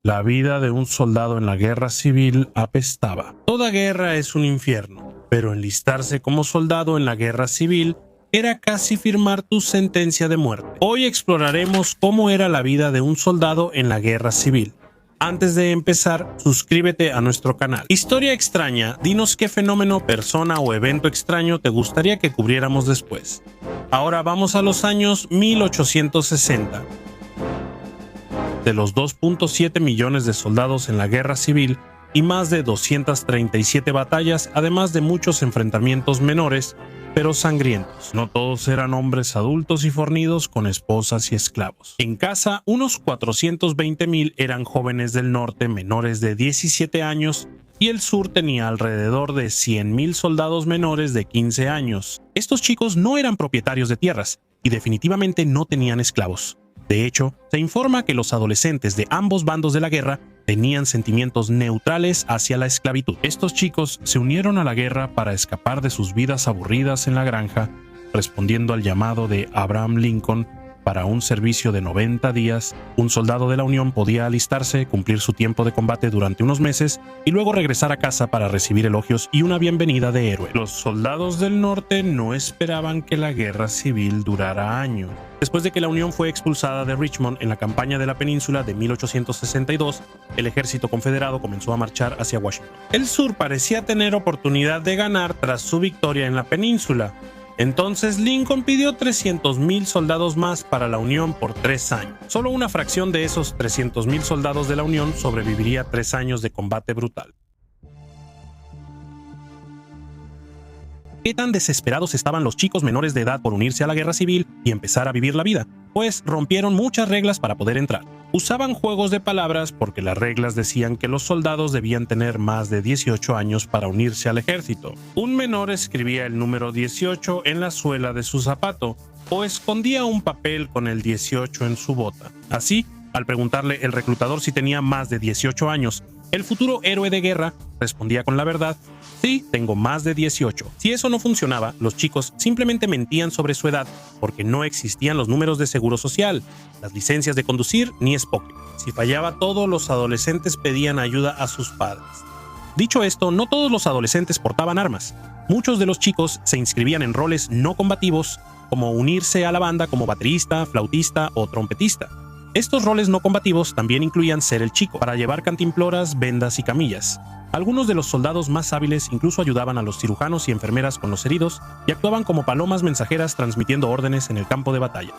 La vida de un soldado en la guerra civil apestaba. Toda guerra es un infierno, pero enlistarse como soldado en la guerra civil era casi firmar tu sentencia de muerte. Hoy exploraremos cómo era la vida de un soldado en la guerra civil. Antes de empezar, suscríbete a nuestro canal. Historia extraña, dinos qué fenómeno, persona o evento extraño te gustaría que cubriéramos después. Ahora vamos a los años 1860. De los 2.7 millones de soldados en la guerra civil y más de 237 batallas, además de muchos enfrentamientos menores, pero sangrientos. No todos eran hombres adultos y fornidos con esposas y esclavos. En casa, unos 420,000 eran jóvenes del norte menores de 17 años y el sur tenía alrededor de 100,000 soldados menores de 15 años. Estos chicos no eran propietarios de tierras y definitivamente no tenían esclavos. De hecho, se informa que los adolescentes de ambos bandos de la guerra tenían sentimientos neutrales hacia la esclavitud. Estos chicos se unieron a la guerra para escapar de sus vidas aburridas en la granja, respondiendo al llamado de Abraham Lincoln para un servicio de 90 días. Un soldado de la Unión podía alistarse, cumplir su tiempo de combate durante unos meses y luego regresar a casa para recibir elogios y una bienvenida de héroe. Los soldados del norte no esperaban que la guerra civil durara años. Después de que la Unión fue expulsada de Richmond en la campaña de la península de 1862, el ejército confederado comenzó a marchar hacia Washington. El sur parecía tener oportunidad de ganar tras su victoria en la península. Entonces Lincoln pidió 300,000 soldados más para la Unión por 3 años. Solo una fracción de esos 300,000 soldados de la Unión sobreviviría 3 años de combate brutal. ¿Qué tan desesperados estaban los chicos menores de edad por unirse a la guerra civil y empezar a vivir la vida? Pues rompieron muchas reglas para poder entrar. Usaban juegos de palabras porque las reglas decían que los soldados debían tener más de 18 años para unirse al ejército. Un menor escribía el número 18 en la suela de su zapato o escondía un papel con el 18 en su bota. Así, al preguntarle el reclutador si tenía más de 18 años, el futuro héroe de guerra respondía con la verdad: sí, tengo más de 18. Si eso no funcionaba, los chicos simplemente mentían sobre su edad porque no existían los números de seguro social, las licencias de conducir ni Spock. Si fallaba todo, los adolescentes pedían ayuda a sus padres. Dicho esto, no todos los adolescentes portaban armas. Muchos de los chicos se inscribían en roles no combativos, como unirse a la banda como baterista, flautista o trompetista. Estos roles no combativos también incluían ser el chico, para llevar cantimploras, vendas y camillas. Algunos de los soldados más hábiles incluso ayudaban a los cirujanos y enfermeras con los heridos y actuaban como palomas mensajeras transmitiendo órdenes en el campo de batalla.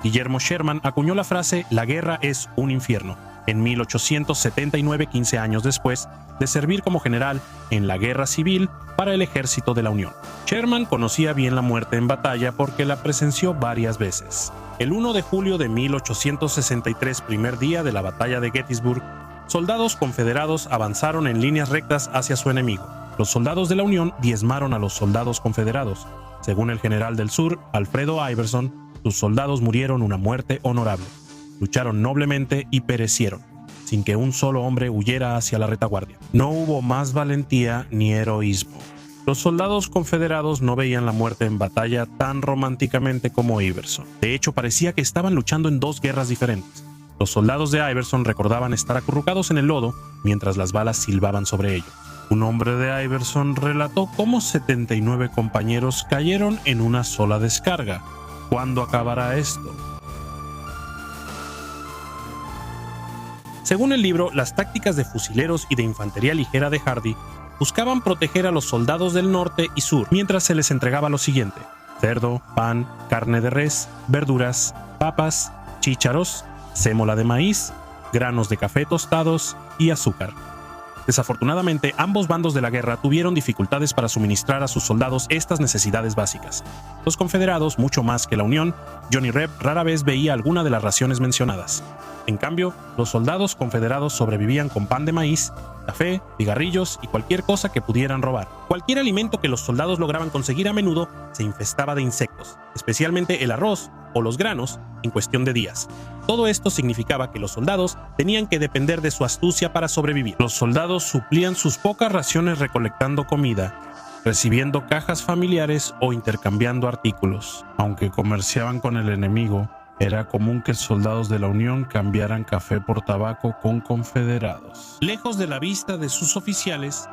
Guillermo Sherman acuñó la frase «La guerra es un infierno» en 1879, 15 años después de servir como general en la guerra civil para el ejército de la Unión. Sherman conocía bien la muerte en batalla porque la presenció varias veces. El 1 de julio de 1863, primer día de la batalla de Gettysburg, soldados confederados avanzaron en líneas rectas hacia su enemigo. Los soldados de la Unión diezmaron a los soldados confederados. Según el general del sur, Alfredo Iverson, sus soldados murieron una muerte honorable. Lucharon noblemente y perecieron, sin que un solo hombre huyera hacia la retaguardia. No hubo más valentía ni heroísmo. Los soldados confederados no veían la muerte en batalla tan románticamente como Iverson. De hecho, parecía que estaban luchando en dos guerras diferentes. Los soldados de Iverson recordaban estar acurrucados en el lodo mientras las balas silbaban sobre ellos. Un hombre de Iverson relató cómo 79 compañeros cayeron en una sola descarga. ¿Cuándo acabará esto? Según el libro, las tácticas de fusileros y de infantería ligera de Hardee buscaban proteger a los soldados del norte y sur mientras se les entregaba lo siguiente: cerdo, pan, carne de res, verduras, papas, chícharos, sémola de maíz, granos de café tostados y azúcar. Desafortunadamente, ambos bandos de la guerra tuvieron dificultades para suministrar a sus soldados estas necesidades básicas. Los confederados, mucho más que la Unión, Johnny Reb rara vez veía alguna de las raciones mencionadas. En cambio, los soldados confederados sobrevivían con pan de maíz, café, cigarrillos y cualquier cosa que pudieran robar. Cualquier alimento que los soldados lograban conseguir a menudo se infestaba de insectos, especialmente el arroz o los granos, en cuestión de días. Todo esto significaba que los soldados tenían que depender de su astucia para sobrevivir. Los soldados suplían sus pocas raciones recolectando comida, recibiendo cajas familiares o intercambiando artículos. Aunque comerciaban con el enemigo, Era común que soldados de la Unión cambiaran café por tabaco con confederados. Lejos de la vista de sus oficiales,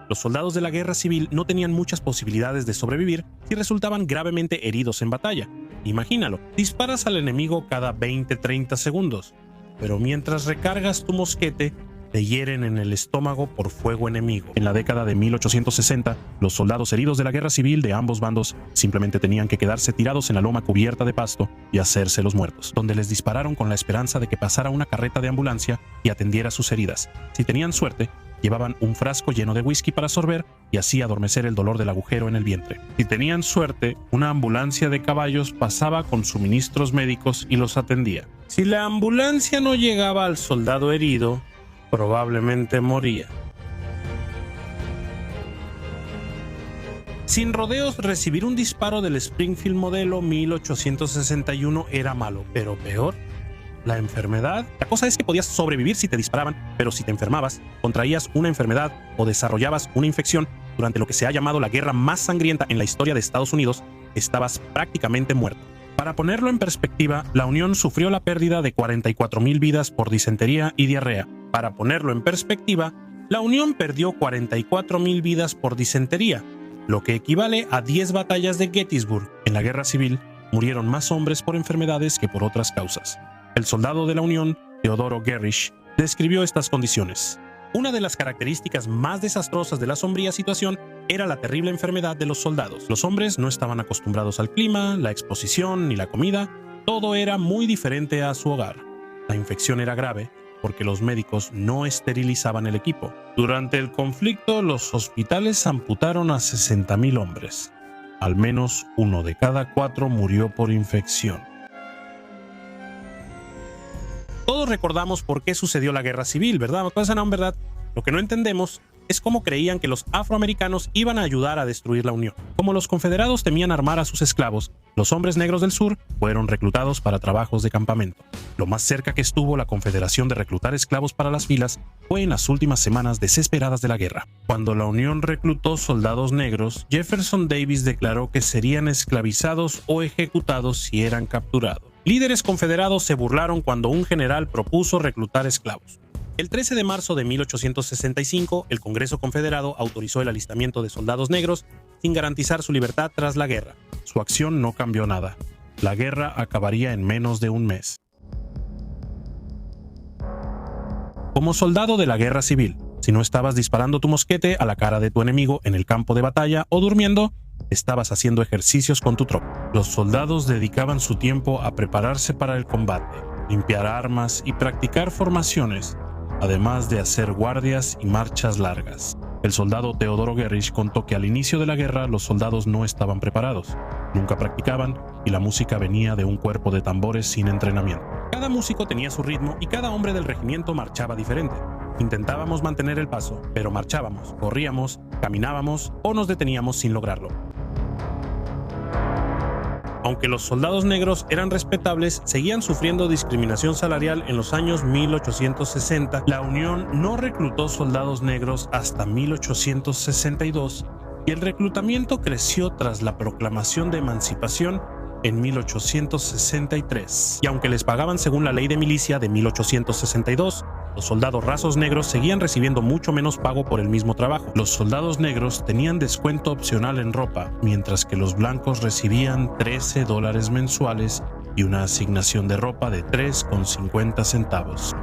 los soldados de la guerra civil no tenían muchas posibilidades de sobrevivir si resultaban gravemente heridos en batalla. Imagínalo, disparas al enemigo cada 20-30 segundos, pero mientras recargas tu mosquete, te hieren en el estómago por fuego enemigo. En la década de 1860, los soldados heridos de la guerra civil de ambos bandos simplemente tenían que quedarse tirados en la loma cubierta de pasto y hacerse los muertos, donde les dispararon con la esperanza de que pasara una carreta de ambulancia y atendiera sus heridas. Si tenían suerte, llevaban un frasco lleno de whisky para sorber y así adormecer el dolor del agujero en el vientre. Si tenían suerte, una ambulancia de caballos pasaba con suministros médicos y los atendía. Si la ambulancia no llegaba al soldado herido, probablemente moría. Sin rodeos, recibir un disparo del Springfield modelo 1861 era malo, pero peor, la enfermedad. La cosa es que podías sobrevivir si te disparaban, pero si te enfermabas, contraías una enfermedad o desarrollabas una infección durante lo que se ha llamado la guerra más sangrienta en la historia de Estados Unidos, estabas prácticamente muerto. Para ponerlo en perspectiva, la Unión sufrió la pérdida de 44,000 vidas por disentería y diarrea. Para ponerlo en perspectiva, la Unión perdió 44,000 vidas por disentería, lo que equivale a 10 batallas de Gettysburg. En la guerra civil, murieron más hombres por enfermedades que por otras causas. El soldado de la Unión, Theodore Gerrish, describió estas condiciones. Una de las características más desastrosas de la sombría situación era la terrible enfermedad de los soldados. Los hombres no estaban acostumbrados al clima, la exposición ni la comida. Todo era muy diferente a su hogar. La infección era grave porque los médicos no esterilizaban el equipo. Durante el conflicto, los hospitales amputaron a 60,000 hombres. Al menos 1 de cada 4 murió por infección. Todos recordamos por qué sucedió la guerra civil, ¿verdad? ¿Verdad? Lo que no entendemos es cómo creían que los afroamericanos iban a ayudar a destruir la Unión. Como los confederados temían armar a sus esclavos, los hombres negros del sur fueron reclutados para trabajos de campamento. Lo más cerca que estuvo la Confederación de reclutar esclavos para las filas fue en las últimas semanas desesperadas de la guerra. Cuando la Unión reclutó soldados negros, Jefferson Davis declaró que serían esclavizados o ejecutados si eran capturados. Líderes confederados se burlaron cuando un general propuso reclutar esclavos. El 13 de marzo de 1865, el Congreso Confederado autorizó el alistamiento de soldados negros sin garantizar su libertad tras la guerra. Su acción no cambió nada. La guerra acabaría en menos de un mes. Como soldado de la guerra civil, si no estabas disparando tu mosquete a la cara de tu enemigo en el campo de batalla o durmiendo, estabas haciendo ejercicios con tu tropa. Los soldados dedicaban su tiempo a prepararse para el combate, limpiar armas y practicar formaciones, además de hacer guardias y marchas largas. El soldado Theodore Gerrish contó que al inicio de la guerra los soldados no estaban preparados, nunca practicaban y la música venía de un cuerpo de tambores sin entrenamiento. Cada músico tenía su ritmo y cada hombre del regimiento marchaba diferente. Intentábamos mantener el paso, pero marchábamos, corríamos, caminábamos o nos deteníamos sin lograrlo. Aunque los soldados negros eran respetables, seguían sufriendo discriminación salarial en los años 1860. La Unión no reclutó soldados negros hasta 1862 y el reclutamiento creció tras la proclamación de emancipación en 1863. Y aunque les pagaban según la ley de milicia de 1862, los soldados rasos negros seguían recibiendo mucho menos pago por el mismo trabajo. Los soldados negros tenían descuento opcional en ropa, mientras que los blancos recibían $13 mensuales y una asignación de ropa de 3,50 centavos.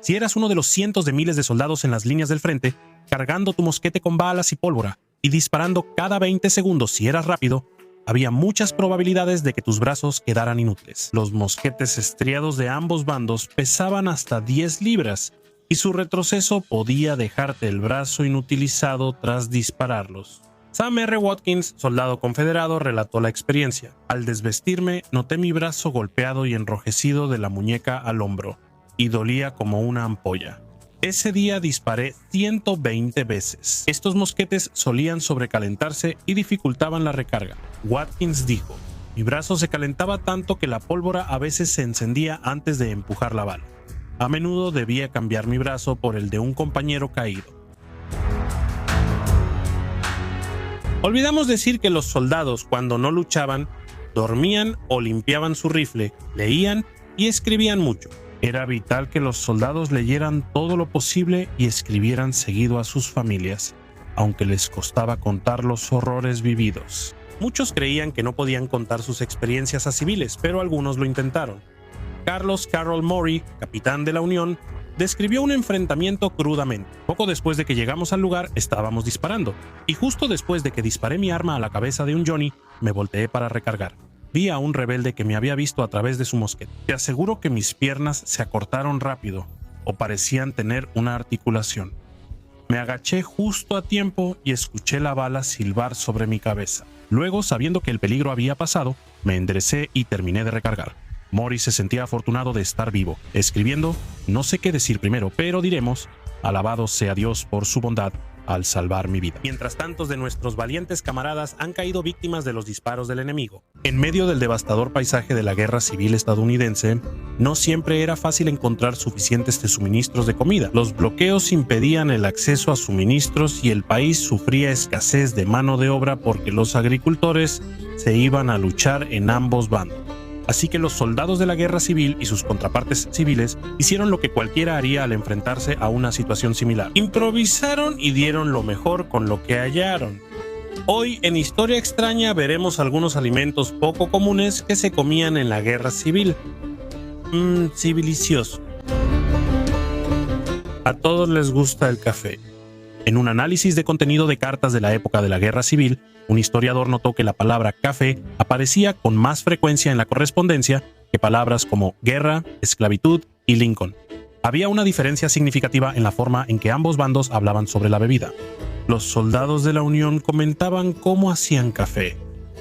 Si eras uno de los cientos de miles de soldados en las líneas del frente, cargando tu mosquete con balas y pólvora y disparando cada 20 segundos si eras rápido, había muchas probabilidades de que tus brazos quedaran inútiles. Los mosquetes estriados de ambos bandos pesaban hasta 10 libras y su retroceso podía dejarte el brazo inutilizado tras dispararlos. Sam R. Watkins, soldado confederado, relató la experiencia. Al desvestirme, noté mi brazo golpeado y enrojecido de la muñeca al hombro, y dolía como una ampolla. Ese día disparé 120 veces. Estos mosquetes solían sobrecalentarse y dificultaban la recarga. Watkins dijo: mi brazo se calentaba tanto que la pólvora a veces se encendía antes de empujar la bala. A menudo debía cambiar mi brazo por el de un compañero caído. Olvidamos decir que los soldados, cuando no luchaban, dormían o limpiaban su rifle, leían y escribían mucho. Era vital que los soldados leyeran todo lo posible y escribieran seguido a sus familias, aunque les costaba contar los horrores vividos. Muchos creían que no podían contar sus experiencias a civiles, pero algunos lo intentaron. Carlos Carroll Maury, capitán de la Unión, describió un enfrentamiento crudamente. Poco después de que llegamos al lugar, estábamos disparando, y justo después de que disparé mi arma a la cabeza de un Johnny, me volteé para recargar. Vi a un rebelde que me había visto a través de su mosquete. Te aseguro que mis piernas se acortaron rápido, o parecían tener una articulación. Me agaché justo a tiempo y escuché la bala silbar sobre mi cabeza. Luego, sabiendo que el peligro había pasado, me enderecé y terminé de recargar. Morris se sentía afortunado de estar vivo. Escribiendo, no sé qué decir primero, pero diremos, alabado sea Dios por su bondad al salvar mi vida. Mientras tantos de nuestros valientes camaradas han caído víctimas de los disparos del enemigo. En medio del devastador paisaje de la guerra civil estadounidense, no siempre era fácil encontrar suficientes suministros de comida. Los bloqueos impedían el acceso a suministros y el país sufría escasez de mano de obra porque los agricultores se iban a luchar en ambos bandos. Así que los soldados de la guerra civil y sus contrapartes civiles hicieron lo que cualquiera haría al enfrentarse a una situación similar. Improvisaron y dieron lo mejor con lo que hallaron. Hoy en Historia Extraña veremos algunos alimentos poco comunes que se comían en la guerra civil. Civilicioso. A todos les gusta el café. En un análisis de contenido de cartas de la época de la Guerra Civil, un historiador notó que la palabra café aparecía con más frecuencia en la correspondencia que palabras como guerra, esclavitud y Lincoln. Había una diferencia significativa en la forma en que ambos bandos hablaban sobre la bebida. Los soldados de la Unión comentaban cómo hacían café,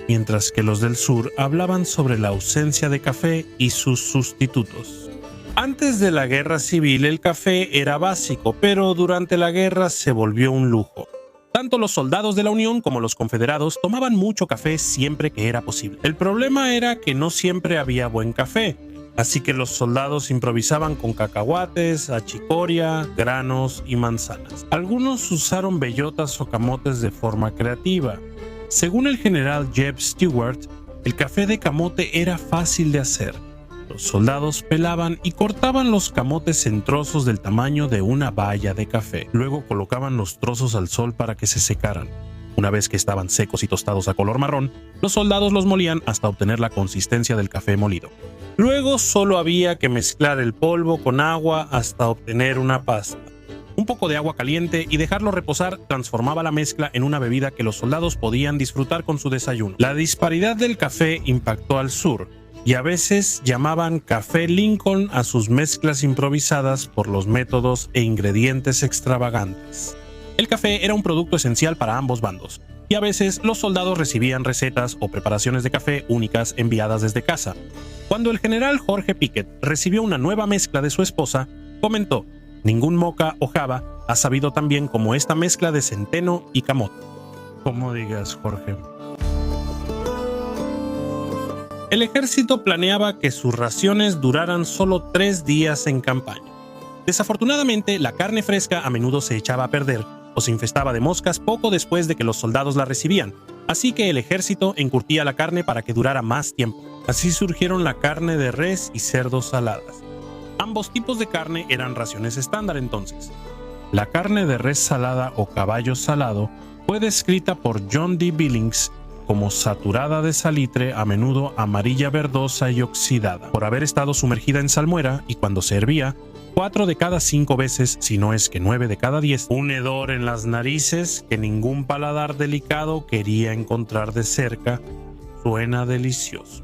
mientras que los del sur hablaban sobre la ausencia de café y sus sustitutos. Antes de la guerra civil el café era básico, pero durante la guerra se volvió un lujo. Tanto los soldados de la Unión como los confederados tomaban mucho café siempre que era posible. El problema era que no siempre había buen café, así que los soldados improvisaban con cacahuates, achicoria, granos y manzanas. Algunos usaron bellotas o camotes de forma creativa. Según el general Jeb Stuart, el café de camote era fácil de hacer. Los soldados pelaban y cortaban los camotes en trozos del tamaño de una baya de café. Luego colocaban los trozos al sol para que se secaran. Una vez que estaban secos y tostados a color marrón, los soldados los molían hasta obtener la consistencia del café molido. Luego solo había que mezclar el polvo con agua hasta obtener una pasta. Un poco de agua caliente y dejarlo reposar transformaba la mezcla en una bebida que los soldados podían disfrutar con su desayuno. La disparidad del café impactó al sur, y a veces llamaban café Lincoln a sus mezclas improvisadas por los métodos e ingredientes extravagantes. El café era un producto esencial para ambos bandos, y a veces los soldados recibían recetas o preparaciones de café únicas enviadas desde casa. Cuando el general Jorge Pickett recibió una nueva mezcla de su esposa, comentó: "Ningún moca o java ha sabido tan bien como esta mezcla de centeno y camote". Como digas, Jorge. El ejército planeaba que sus raciones duraran solo 3 días en campaña. Desafortunadamente, la carne fresca a menudo se echaba a perder o se infestaba de moscas poco después de que los soldados la recibían, así que el ejército encurtía la carne para que durara más tiempo. Así surgieron la carne de res y cerdo saladas. Ambos tipos de carne eran raciones estándar entonces. La carne de res salada o caballo salado fue descrita por John D. Billings como saturada de salitre, a menudo amarilla verdosa y oxidada, por haber estado sumergida en salmuera, y cuando se hervía, 4 de cada 5 veces, si no es que 9 de cada 10, un hedor en las narices que ningún paladar delicado quería encontrar de cerca. Suena delicioso.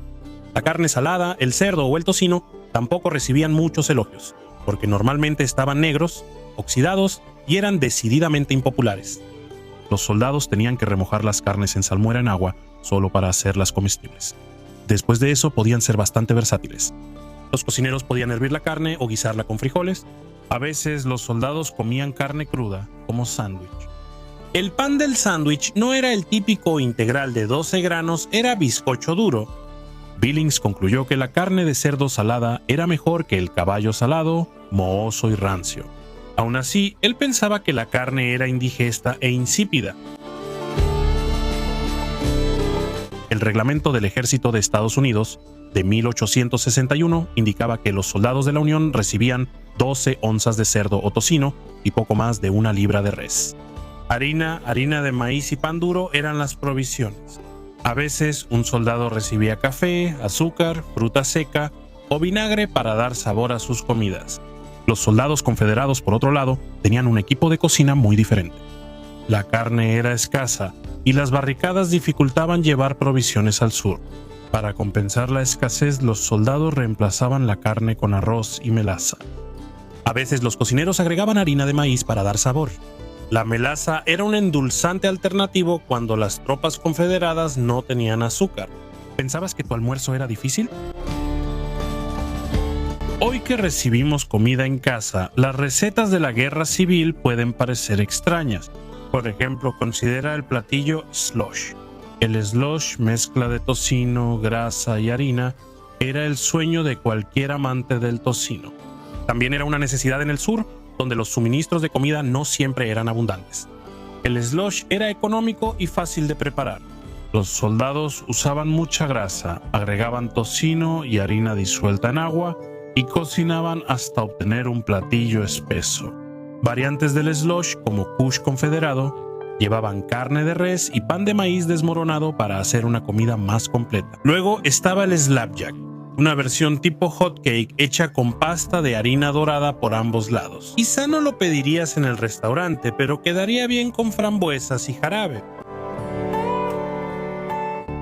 La carne salada, el cerdo o el tocino tampoco recibían muchos elogios, porque normalmente estaban negros, oxidados y eran decididamente impopulares. Los soldados tenían que remojar las carnes en salmuera en agua solo para hacerlas comestibles. Después de eso podían ser bastante versátiles. Los cocineros podían hervir la carne o guisarla con frijoles. A veces los soldados comían carne cruda como sándwich. El pan del sándwich no era el típico integral de 12 granos, era bizcocho duro. Billings concluyó que la carne de cerdo salada era mejor que el caballo salado, mohoso y rancio. Aún así, él pensaba que la carne era indigesta e insípida. El reglamento del Ejército de Estados Unidos de 1861 indicaba que los soldados de la Unión recibían 12 onzas de cerdo o tocino y poco más de 1 libra de res. Harina de maíz y pan duro eran las provisiones. A veces un soldado recibía café, azúcar, fruta seca o vinagre para dar sabor a sus comidas. Los soldados confederados, por otro lado, tenían un equipo de cocina muy diferente. La carne era escasa y las barricadas dificultaban llevar provisiones al sur. Para compensar la escasez, los soldados reemplazaban la carne con arroz y melaza. A veces los cocineros agregaban harina de maíz para dar sabor. La melaza era un endulzante alternativo cuando las tropas confederadas no tenían azúcar. ¿Pensabas que tu almuerzo era difícil? Hoy que recibimos comida en casa, las recetas de la guerra civil pueden parecer extrañas. Por ejemplo, considera el platillo slush. El slush, mezcla de tocino, grasa y harina, era el sueño de cualquier amante del tocino. También era una necesidad en el sur, donde los suministros de comida no siempre eran abundantes. El slush era económico y fácil de preparar. Los soldados usaban mucha grasa, agregaban tocino y harina disuelta en agua y cocinaban hasta obtener un platillo espeso. Variantes del slush, como kush confederado, llevaban carne de res y pan de maíz desmoronado para hacer una comida más completa. Luego estaba el slapjack, una versión tipo hotcake hecha con pasta de harina dorada por ambos lados. Quizá no lo pedirías en el restaurante, pero quedaría bien con frambuesas y jarabe.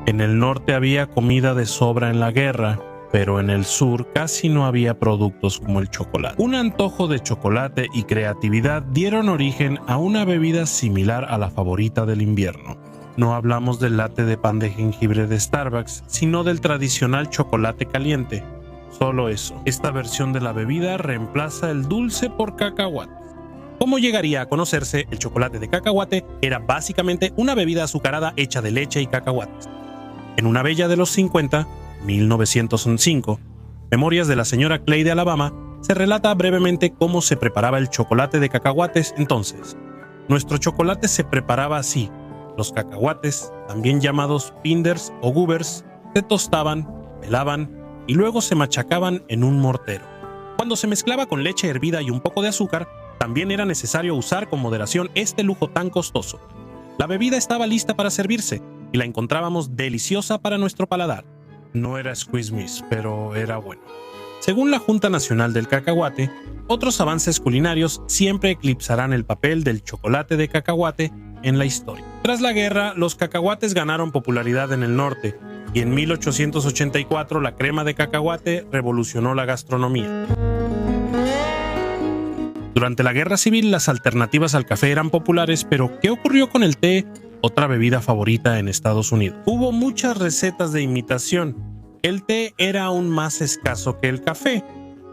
En el norte había comida de sobra en la guerra, pero en el sur casi no había productos como el chocolate. Un antojo de chocolate y creatividad dieron origen a una bebida similar a la favorita del invierno. No hablamos del latte de pan de jengibre de Starbucks, sino del tradicional chocolate caliente. Solo eso. Esta versión de la bebida reemplaza el dulce por cacahuates. ¿Cómo llegaría a conocerse el chocolate de cacahuate? Era básicamente una bebida azucarada hecha de leche y cacahuates. En una bella de los 50, 1905, Memorias de la señora Clay de Alabama, se relata brevemente cómo se preparaba el chocolate de cacahuates entonces. Nuestro chocolate se preparaba así. Los cacahuates, también llamados pinders o goobers, se tostaban, pelaban y luego se machacaban en un mortero. Cuando se mezclaba con leche hervida y un poco de azúcar, también era necesario usar con moderación este lujo tan costoso. La bebida estaba lista para servirse y la encontrábamos deliciosa para nuestro paladar. No era Squeeze Miss, pero era bueno. Según la Junta Nacional del Cacahuate, otros avances culinarios siempre eclipsarán el papel del chocolate de cacahuate en la historia. Tras la guerra, los cacahuates ganaron popularidad en el norte y en 1884 la crema de cacahuate revolucionó la gastronomía. Durante la guerra civil, las alternativas al café eran populares, pero ¿qué ocurrió con el té? Otra bebida favorita en Estados Unidos. Hubo muchas recetas de imitación. El té era aún más escaso que el café.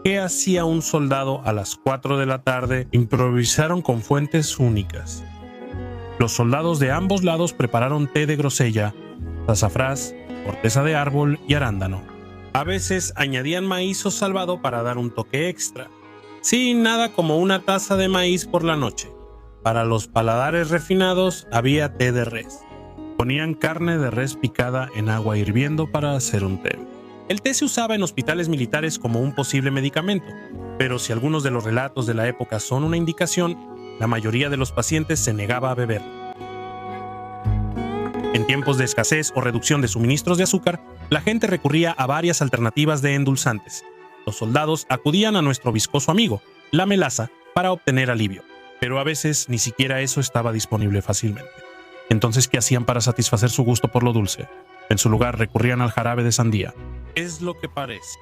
¿Qué hacía un soldado a las 4 de la tarde? Improvisaron con fuentes únicas. Los soldados de ambos lados prepararon té de grosella, azafrás, corteza de árbol y arándano. A veces añadían maíz o salvado para dar un toque extra. Sí, nada como una taza de maíz por la noche. Para los paladares refinados había té de res. Ponían carne de res picada en agua hirviendo para hacer un té. El té se usaba en hospitales militares como un posible medicamento, pero si algunos de los relatos de la época son una indicación, la mayoría de los pacientes se negaba a beber. En tiempos de escasez o reducción de suministros de azúcar, la gente recurría a varias alternativas de endulzantes. Los soldados acudían a nuestro viscoso amigo, la melaza, para obtener alivio. Pero a veces ni siquiera eso estaba disponible fácilmente. Entonces, ¿qué hacían para satisfacer su gusto por lo dulce? En su lugar recurrían al jarabe de sandía. Es lo que parece.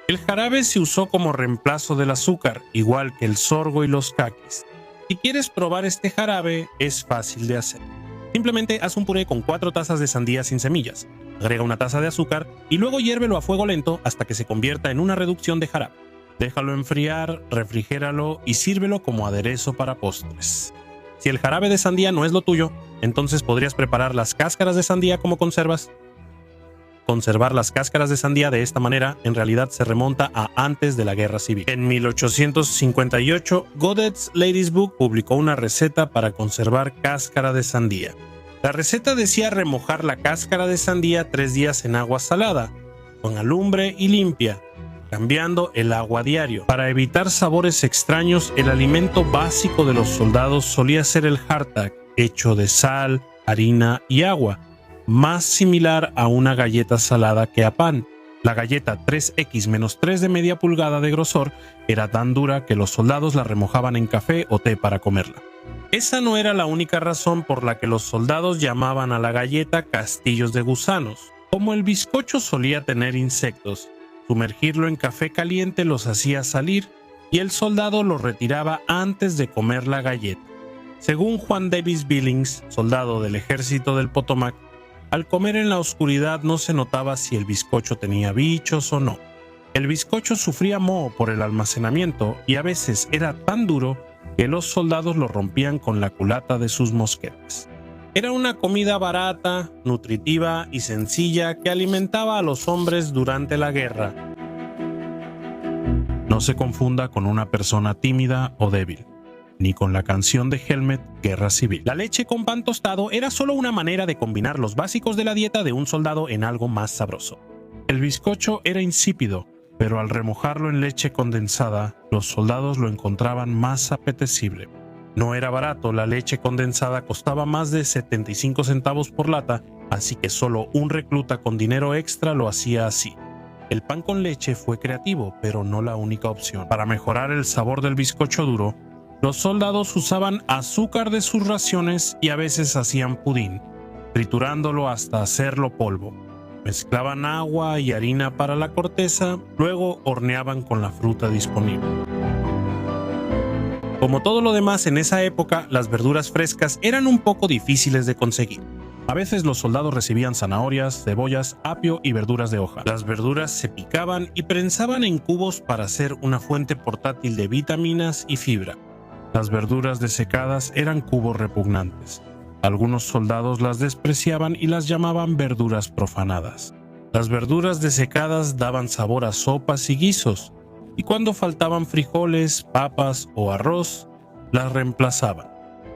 El jarabe se usó como reemplazo del azúcar, igual que el sorgo y los caquis. Si quieres probar este jarabe, es fácil de hacer. Simplemente haz un puré con 4 tazas de sandía sin semillas, agrega 1 taza de azúcar y luego hiérvelo a fuego lento hasta que se convierta en una reducción de jarabe. Déjalo enfriar, refrigéralo y sírvelo como aderezo para postres. Si el jarabe de sandía no es lo tuyo, entonces podrías preparar las cáscaras de sandía como conservas. Conservar las cáscaras de sandía de esta manera en realidad se remonta a antes de la Guerra Civil. En 1858, Godet's Lady's Book publicó una receta para conservar cáscara de sandía. La receta decía remojar la cáscara de sandía 3 días en agua salada, con alumbre y limpia, cambiando el agua a diario. Para evitar sabores extraños, el alimento básico de los soldados solía ser el hardtack, hecho de sal, harina y agua, más similar a una galleta salada que a pan. La galleta 3X-3 de media pulgada de grosor era tan dura que los soldados la remojaban en café o té para comerla. Esa no era la única razón por la que los soldados llamaban a la galleta castillos de gusanos. Como el bizcocho solía tener insectos, sumergirlo en café caliente los hacía salir y el soldado lo retiraba antes de comer la galleta. Según Juan Davis Billings, soldado del ejército del Potomac, al comer en la oscuridad no se notaba si el bizcocho tenía bichos o no. El bizcocho sufría moho por el almacenamiento y a veces era tan duro que los soldados lo rompían con la culata de sus mosquetes. Era una comida barata, nutritiva y sencilla que alimentaba a los hombres durante la guerra. No se confunda con una persona tímida o débil, ni con la canción de Helmet, Guerra Civil. La leche con pan tostado era solo una manera de combinar los básicos de la dieta de un soldado en algo más sabroso. El bizcocho era insípido, pero al remojarlo en leche condensada, los soldados lo encontraban más apetecible. No era barato, la leche condensada costaba más de 75 centavos por lata, así que solo un recluta con dinero extra lo hacía así. El pan con leche fue creativo, pero no la única opción. Para mejorar el sabor del bizcocho duro, los soldados usaban azúcar de sus raciones y a veces hacían pudín, triturándolo hasta hacerlo polvo. Mezclaban agua y harina para la corteza, luego horneaban con la fruta disponible. Como todo lo demás en esa época, las verduras frescas eran un poco difíciles de conseguir. A veces los soldados recibían zanahorias, cebollas, apio y verduras de hoja. Las verduras se picaban y prensaban en cubos para hacer una fuente portátil de vitaminas y fibra. Las verduras desecadas eran cubos repugnantes. Algunos soldados las despreciaban y las llamaban verduras profanadas. Las verduras desecadas daban sabor a sopas y guisos, y cuando faltaban frijoles, papas o arroz, las reemplazaban.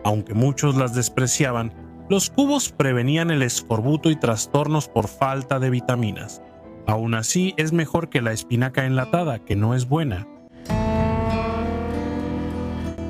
Aunque muchos las despreciaban, los cubos prevenían el escorbuto y trastornos por falta de vitaminas. Aún así, es mejor que la espinaca enlatada, que no es buena.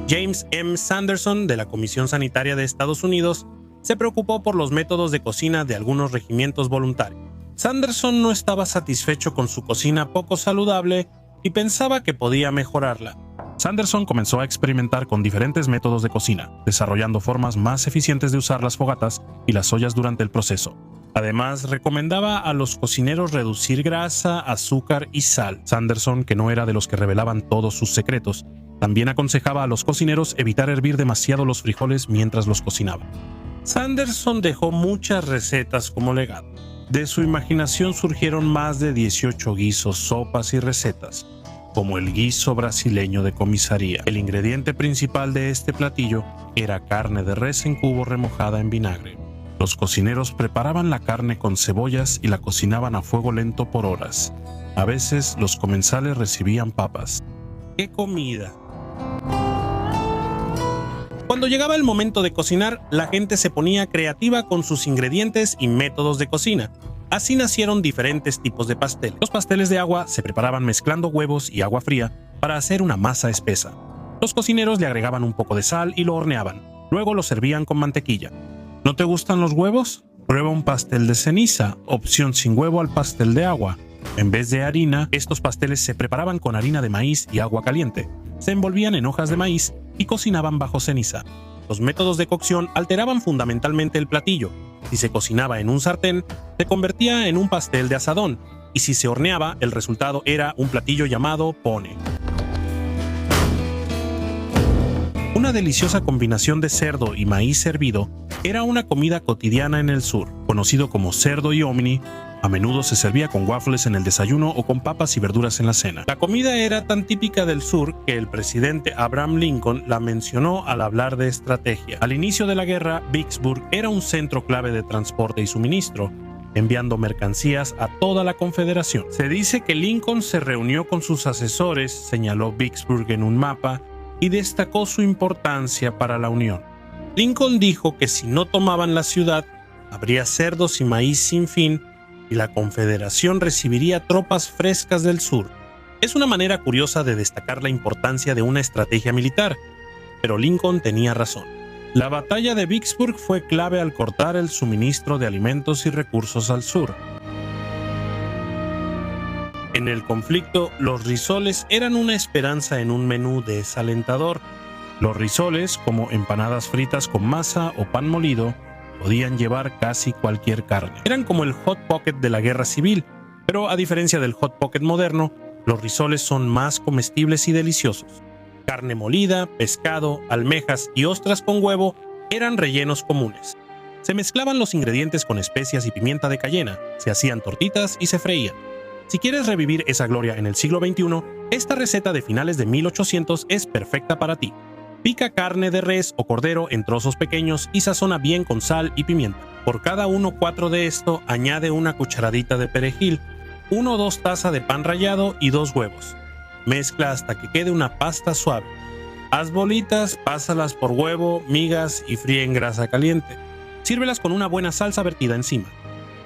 James M. Sanderson, de la Comisión Sanitaria de Estados Unidos, se preocupó por los métodos de cocina de algunos regimientos voluntarios. Sanderson no estaba satisfecho con su cocina poco saludable y pensaba que podía mejorarla. Sanderson comenzó a experimentar con diferentes métodos de cocina, desarrollando formas más eficientes de usar las fogatas y las ollas durante el proceso. Además, recomendaba a los cocineros reducir grasa, azúcar y sal. Sanderson, que no era de los que revelaban todos sus secretos, también aconsejaba a los cocineros evitar hervir demasiado los frijoles mientras los cocinaban. Sanderson dejó muchas recetas como legado. De su imaginación surgieron más de 18 guisos, sopas y recetas, como el guiso brasileño de comisaría. El ingrediente principal de este platillo era carne de res en cubo remojada en vinagre. Los cocineros preparaban la carne con cebollas y la cocinaban a fuego lento por horas. A veces los comensales recibían papas. ¡Qué comida! Cuando llegaba el momento de cocinar, la gente se ponía creativa con sus ingredientes y métodos de cocina. Así nacieron diferentes tipos de pastel. Los pasteles de agua se preparaban mezclando huevos y agua fría para hacer una masa espesa. Los cocineros le agregaban un poco de sal y lo horneaban. Luego lo servían con mantequilla. ¿No te gustan los huevos? Prueba un pastel de ceniza, opción sin huevo al pastel de agua. En vez de harina, estos pasteles se preparaban con harina de maíz y agua caliente. Se envolvían en hojas de maíz y cocinaban bajo ceniza. Los métodos de cocción alteraban fundamentalmente el platillo. Si se cocinaba en un sartén, se convertía en un pastel de asadón, y si se horneaba, el resultado era un platillo llamado pone. Una deliciosa combinación de cerdo y maíz hervido era una comida cotidiana en el sur, conocido como cerdo y omni. A menudo se servía con waffles en el desayuno o con papas y verduras en la cena. La comida era tan típica del sur que el presidente Abraham Lincoln la mencionó al hablar de estrategia. Al inicio de la guerra, Vicksburg era un centro clave de transporte y suministro, enviando mercancías a toda la Confederación. Se dice que Lincoln se reunió con sus asesores, señaló Vicksburg en un mapa y destacó su importancia para la Unión. Lincoln dijo que si no tomaban la ciudad, habría cerdos y maíz sin fin y la Confederación recibiría tropas frescas del sur. Es una manera curiosa de destacar la importancia de una estrategia militar, pero Lincoln tenía razón. La batalla de Vicksburg fue clave al cortar el suministro de alimentos y recursos al sur. En el conflicto, los risoles eran una esperanza en un menú desalentador. Los risoles, como empanadas fritas con masa o pan molido, podían llevar casi cualquier carne. Eran como el Hot Pocket de la Guerra Civil, pero a diferencia del Hot Pocket moderno, los risoles son más comestibles y deliciosos. Carne molida, pescado, almejas y ostras con huevo eran rellenos comunes. Se mezclaban los ingredientes con especias y pimienta de cayena, se hacían tortitas y se freían. Si quieres revivir esa gloria en el siglo XXI, esta receta de finales de 1800 es perfecta para ti. Pica carne de res o cordero en trozos pequeños y sazona bien con sal y pimienta. Por cada 1/4 de esto, añade una cucharadita de perejil, 1 o 2 tazas de pan rallado y 2 huevos. Mezcla hasta que quede una pasta suave. Haz bolitas, pásalas por huevo, migas y fríe en grasa caliente. Sírvelas con una buena salsa vertida encima.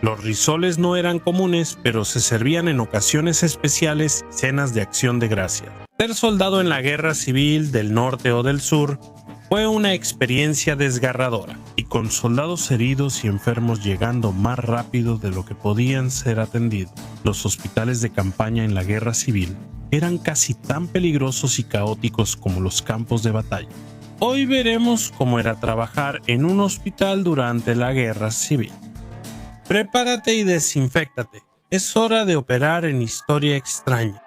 Los risoles no eran comunes, pero se servían en ocasiones especiales y cenas de acción de gracias. Ser soldado en la guerra civil del norte o del sur fue una experiencia desgarradora, y con soldados heridos y enfermos llegando más rápido de lo que podían ser atendidos. Los hospitales de campaña en la guerra civil eran casi tan peligrosos y caóticos como los campos de batalla. Hoy veremos cómo era trabajar en un hospital durante la guerra civil. Prepárate y desinféctate. Es hora de operar en Historia Extraña.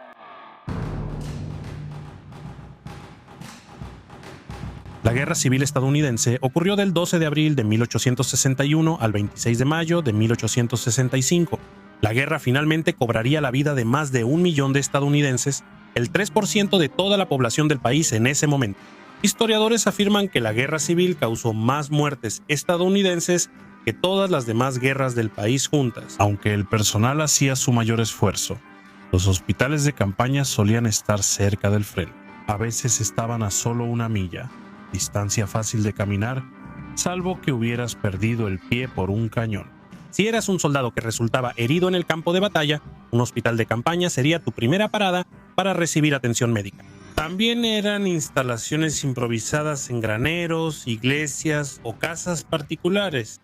La Guerra Civil estadounidense ocurrió del 12 de abril de 1861 al 26 de mayo de 1865. La guerra finalmente cobraría la vida de más de 1 millón de estadounidenses, el 3% de toda la población del país en ese momento. Historiadores afirman que la Guerra Civil causó más muertes estadounidenses que todas las demás guerras del país juntas. Aunque el personal hacía su mayor esfuerzo, los hospitales de campaña solían estar cerca del frente. A veces estaban a solo 1 milla, distancia fácil de caminar, salvo que hubieras perdido el pie por un cañón. Si eras un soldado que resultaba herido en el campo de batalla, un hospital de campaña sería tu primera parada para recibir atención médica. También eran instalaciones improvisadas en graneros, iglesias o casas particulares.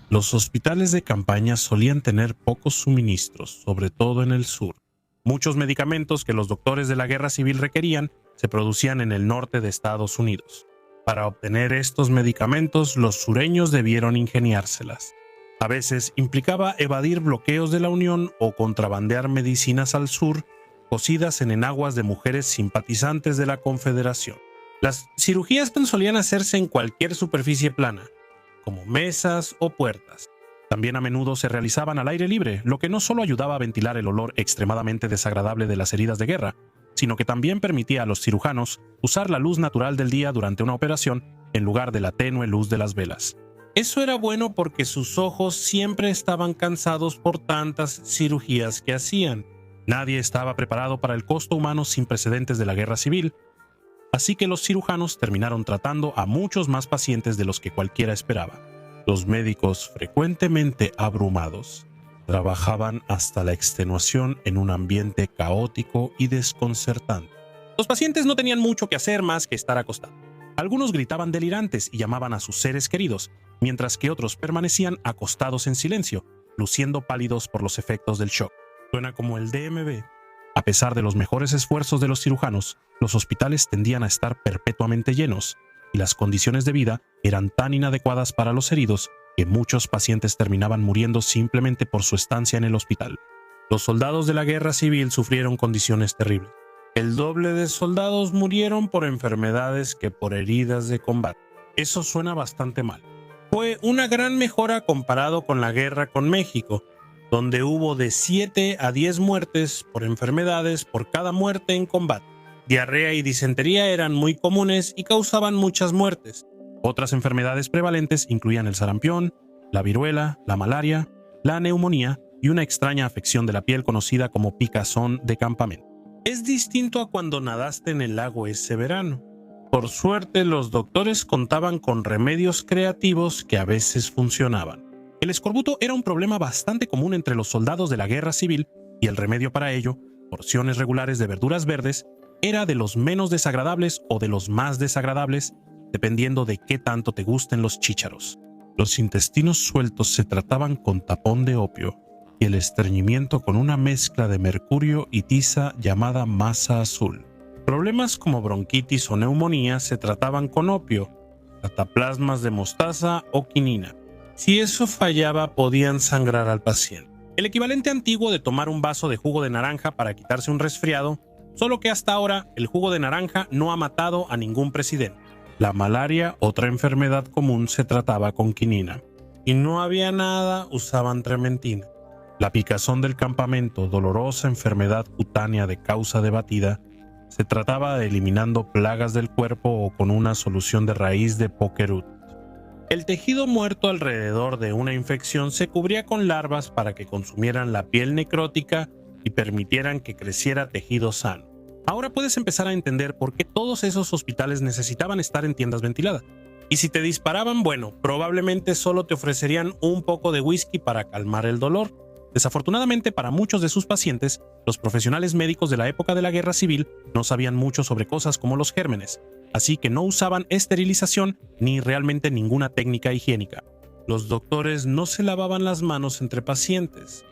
Los hospitales de campaña solían tener pocos suministros, sobre todo en el sur. Muchos medicamentos que los doctores de la guerra civil requerían se producían en el norte de Estados Unidos. Para obtener estos medicamentos, los sureños debieron ingeniárselas. A veces implicaba evadir bloqueos de la Unión o contrabandear medicinas al sur, cocidas en enaguas de mujeres simpatizantes de la Confederación. Las cirugías solían hacerse en cualquier superficie plana, como mesas o puertas. También a menudo se realizaban al aire libre, lo que no solo ayudaba a ventilar el olor extremadamente desagradable de las heridas de guerra, sino que también permitía a los cirujanos usar la luz natural del día durante una operación en lugar de la tenue luz de las velas. Eso era bueno porque sus ojos siempre estaban cansados por tantas cirugías que hacían. Nadie estaba preparado para el costo humano sin precedentes de la guerra civil, así que los cirujanos terminaron tratando a muchos más pacientes de los que cualquiera esperaba. Los médicos, frecuentemente abrumados, trabajaban hasta la extenuación en un ambiente caótico y desconcertante. Los pacientes no tenían mucho que hacer más que estar acostados. Algunos gritaban delirantes y llamaban a sus seres queridos, mientras que otros permanecían acostados en silencio, luciendo pálidos por los efectos del shock. Suena como el DMV. A pesar de los mejores esfuerzos de los cirujanos, los hospitales tendían a estar perpetuamente llenos, y las condiciones de vida eran tan inadecuadas para los heridos que muchos pacientes terminaban muriendo simplemente por su estancia en el hospital. Los soldados de la guerra civil sufrieron condiciones terribles. El doble de soldados murieron por enfermedades que por heridas de combate. Eso suena bastante mal. Fue una gran mejora comparado con la guerra con México, donde hubo de 7 a 10 muertes por enfermedades por cada muerte en combate. Diarrea y disentería eran muy comunes y causaban muchas muertes. Otras enfermedades prevalentes incluían el sarampión, la viruela, la malaria, la neumonía y una extraña afección de la piel conocida como picazón de campamento. Es distinto a cuando nadaste en el lago ese verano. Por suerte, los doctores contaban con remedios creativos que a veces funcionaban. El escorbuto era un problema bastante común entre los soldados de la guerra civil y el remedio para ello, porciones regulares de verduras verdes, era de los menos desagradables o de los más desagradables, dependiendo de qué tanto te gusten los chícharos. Los intestinos sueltos se trataban con tapón de opio y el estreñimiento con una mezcla de mercurio y tiza llamada masa azul. Problemas como bronquitis o neumonía se trataban con opio, cataplasmas de mostaza o quinina. Si eso fallaba, podían sangrar al paciente. El equivalente antiguo de tomar un vaso de jugo de naranja para quitarse un resfriado, solo que hasta ahora el jugo de naranja no ha matado a ningún presidente. La malaria, otra enfermedad común, se trataba con quinina. Y no había nada, usaban trementina. La picazón del campamento, dolorosa enfermedad cutánea de causa debatida, se trataba eliminando plagas del cuerpo o con una solución de raíz de pokerut. El tejido muerto alrededor de una infección se cubría con larvas para que consumieran la piel necrótica y permitieran que creciera tejido sano. Ahora puedes empezar a entender por qué todos esos hospitales necesitaban estar en tiendas ventiladas. Y si te disparaban, bueno, probablemente solo te ofrecerían un poco de whisky para calmar el dolor. Desafortunadamente para muchos de sus pacientes, los profesionales médicos de la época de la guerra civil no sabían mucho sobre cosas como los gérmenes, así que no usaban esterilización ni realmente ninguna técnica higiénica. Los doctores no se lavaban las manos entre pacientes.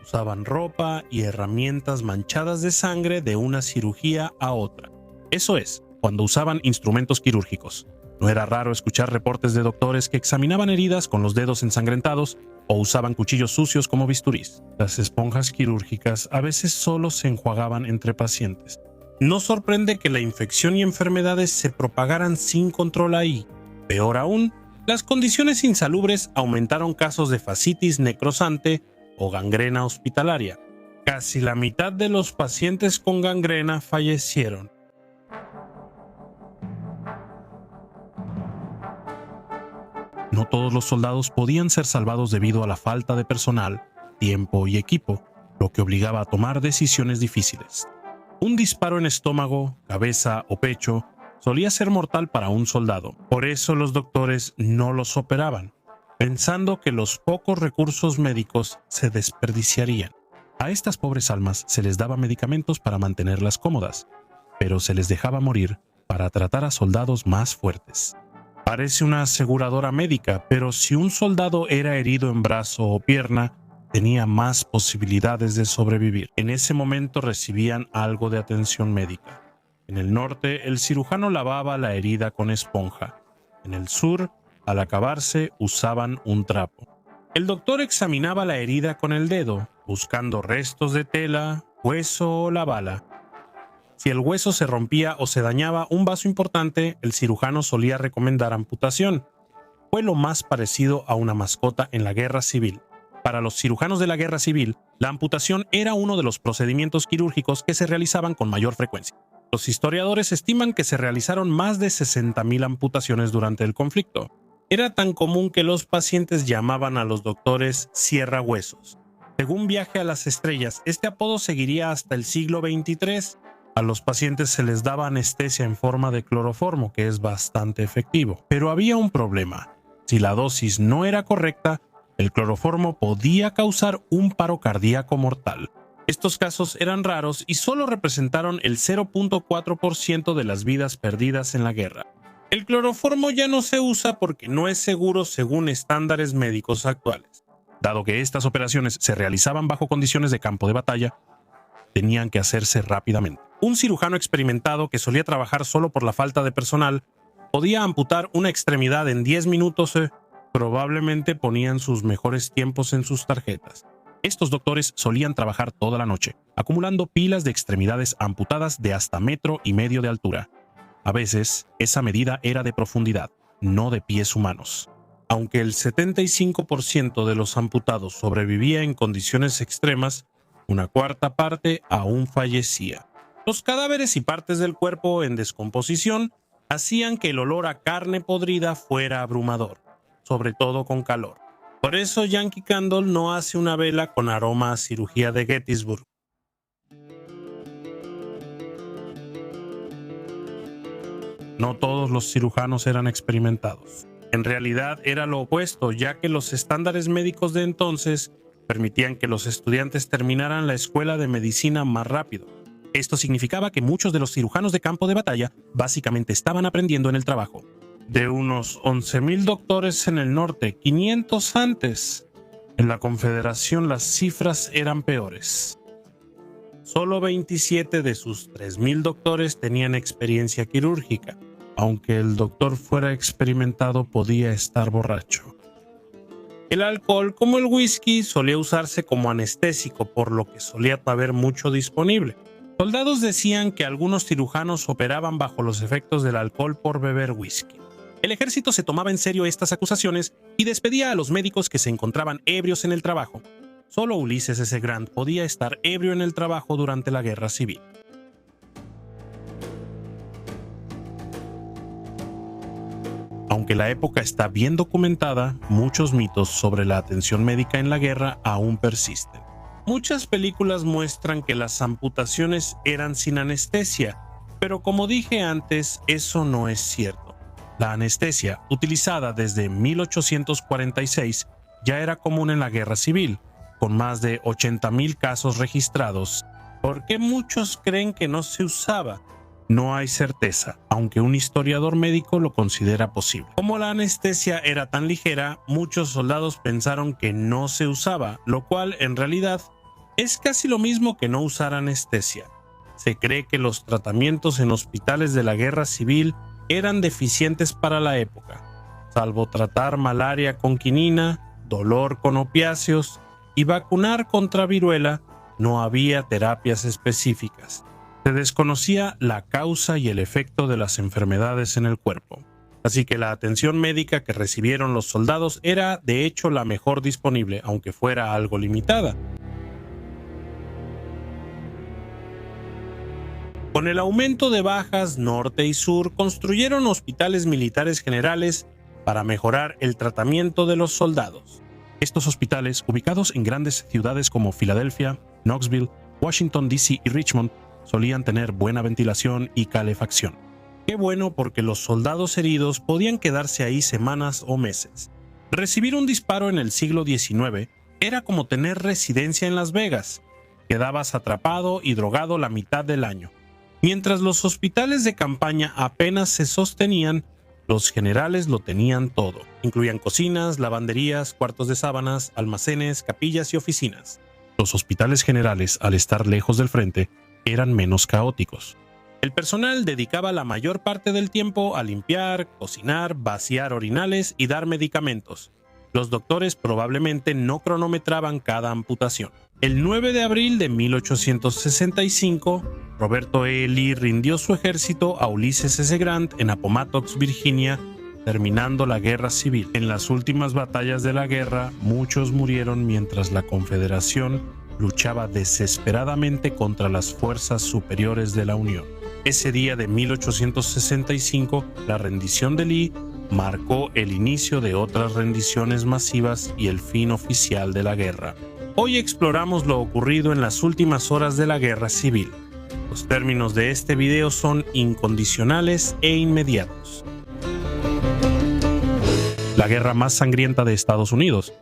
Usaban ropa y herramientas manchadas de sangre de una cirugía a otra. Eso es, cuando usaban instrumentos quirúrgicos. No era raro escuchar reportes de doctores que examinaban heridas con los dedos ensangrentados o usaban cuchillos sucios como bisturís. Las esponjas quirúrgicas a veces solo se enjuagaban entre pacientes. No sorprende que la infección y enfermedades se propagaran sin control ahí. Peor aún, las condiciones insalubres aumentaron casos de fascitis necrosante o gangrena hospitalaria. Casi la mitad de los pacientes con gangrena fallecieron. No todos los soldados podían ser salvados debido a la falta de personal, tiempo y equipo, lo que obligaba a tomar decisiones difíciles. Un disparo en estómago, cabeza o pecho solía ser mortal para un soldado. Por eso los doctores no los operaban, pensando que los pocos recursos médicos se desperdiciarían. A estas pobres almas se les daba medicamentos para mantenerlas cómodas, pero se les dejaba morir para tratar a soldados más fuertes. Parece una aseguradora médica, pero si un soldado era herido en brazo o pierna, tenía más posibilidades de sobrevivir. En ese momento recibían algo de atención médica. En el norte, el cirujano lavaba la herida con esponja. En el sur, al acabarse, usaban un trapo. El doctor examinaba la herida con el dedo, buscando restos de tela, hueso o la bala. Si el hueso se rompía o se dañaba un vaso importante, el cirujano solía recomendar amputación. Fue lo más parecido a una mascota en la guerra civil. Para los cirujanos de la guerra civil, la amputación era uno de los procedimientos quirúrgicos que se realizaban con mayor frecuencia. Los historiadores estiman que se realizaron más de 60.000 amputaciones durante el conflicto. Era tan común que los pacientes llamaban a los doctores cierra-huesos. Según Viaje a las Estrellas, este apodo seguiría hasta el siglo XXIII. A los pacientes se les daba anestesia en forma de cloroformo, que es bastante efectivo. Pero había un problema. Si la dosis no era correcta, el cloroformo podía causar un paro cardíaco mortal. Estos casos eran raros y solo representaron el 0.4% de las vidas perdidas en la guerra. El cloroformo ya no se usa porque no es seguro según estándares médicos actuales. Dado que estas operaciones se realizaban bajo condiciones de campo de batalla, tenían que hacerse rápidamente. Un cirujano experimentado que solía trabajar solo por la falta de personal podía amputar una extremidad en 10 minutos. Probablemente ponían sus mejores tiempos en sus tarjetas. Estos doctores solían trabajar toda la noche, acumulando pilas de extremidades amputadas de hasta 1,5 metros de altura. A veces, esa medida era de profundidad, no de pies humanos. Aunque el 75% de los amputados sobrevivía en condiciones extremas, una cuarta parte aún fallecía. Los cadáveres y partes del cuerpo en descomposición hacían que el olor a carne podrida fuera abrumador, sobre todo con calor. Por eso Yankee Candle no hace una vela con aroma a cirugía de Gettysburg. No todos los cirujanos eran experimentados. En realidad era lo opuesto, ya que los estándares médicos de entonces permitían que los estudiantes terminaran la escuela de medicina más rápido. Esto significaba que muchos de los cirujanos de campo de batalla básicamente estaban aprendiendo en el trabajo. De unos 11,000 doctores en el norte, 500 antes. En la Confederación las cifras eran peores. Solo 27 de sus 3,000 doctores tenían experiencia quirúrgica. Aunque el doctor fuera experimentado, podía estar borracho. El alcohol, como el whisky, solía usarse como anestésico, por lo que solía haber mucho disponible. Soldados decían que algunos cirujanos operaban bajo los efectos del alcohol por beber whisky. El ejército se tomaba en serio estas acusaciones y despedía a los médicos que se encontraban ebrios en el trabajo. Solo Ulysses S. Grant podía estar ebrio en el trabajo durante la Guerra Civil. Aunque la época está bien documentada, muchos mitos sobre la atención médica en la guerra aún persisten. Muchas películas muestran que las amputaciones eran sin anestesia, pero como dije antes, eso no es cierto. La anestesia, utilizada desde 1846, ya era común en la Guerra Civil, con más de 80,000 casos registrados. ¿Por qué muchos creen que no se usaba? No hay certeza, aunque un historiador médico lo considera posible. Como la anestesia era tan ligera, muchos soldados pensaron que no se usaba, lo cual en realidad es casi lo mismo que no usar anestesia. Se cree que los tratamientos en hospitales de la Guerra Civil eran deficientes para la época, salvo tratar malaria con quinina, dolor con opiáceos y vacunar contra viruela. No había terapias específicas. Se desconocía la causa y el efecto de las enfermedades en el cuerpo, así que la atención médica que recibieron los soldados era de hecho la mejor disponible, aunque fuera algo limitada. Con el aumento de bajas norte y sur, construyeron hospitales militares generales para mejorar el tratamiento de los soldados. Estos hospitales, ubicados en grandes ciudades como Filadelfia, Knoxville, Washington, D.C. y Richmond, solían tener buena ventilación y calefacción. Qué bueno, porque los soldados heridos podían quedarse ahí semanas o meses. Recibir un disparo en el siglo XIX era como tener residencia en Las Vegas. Quedabas atrapado y drogado la mitad del año. Mientras los hospitales de campaña apenas se sostenían, los generales lo tenían todo. Incluían cocinas, lavanderías, cuartos de sábanas, almacenes, capillas y oficinas. Los hospitales generales, al estar lejos del frente, eran menos caóticos. El personal dedicaba la mayor parte del tiempo a limpiar, cocinar, vaciar orinales y dar medicamentos. Los doctores probablemente no cronometraban cada amputación. El 9 de abril de 1865, Roberto E. Lee rindió su ejército a Ulysses S. Grant en Appomattox, Virginia, terminando la Guerra Civil. En las últimas batallas de la guerra, muchos murieron mientras la Confederación luchaba desesperadamente contra las fuerzas superiores de la Unión. Ese día de 1865, la rendición de Lee marcó el inicio de otras rendiciones masivas y el fin oficial de la guerra. Hoy exploramos lo ocurrido en las últimas horas de la Guerra Civil. Los términos de este video son incondicionales e inmediatos. La guerra más sangrienta de Estados Unidos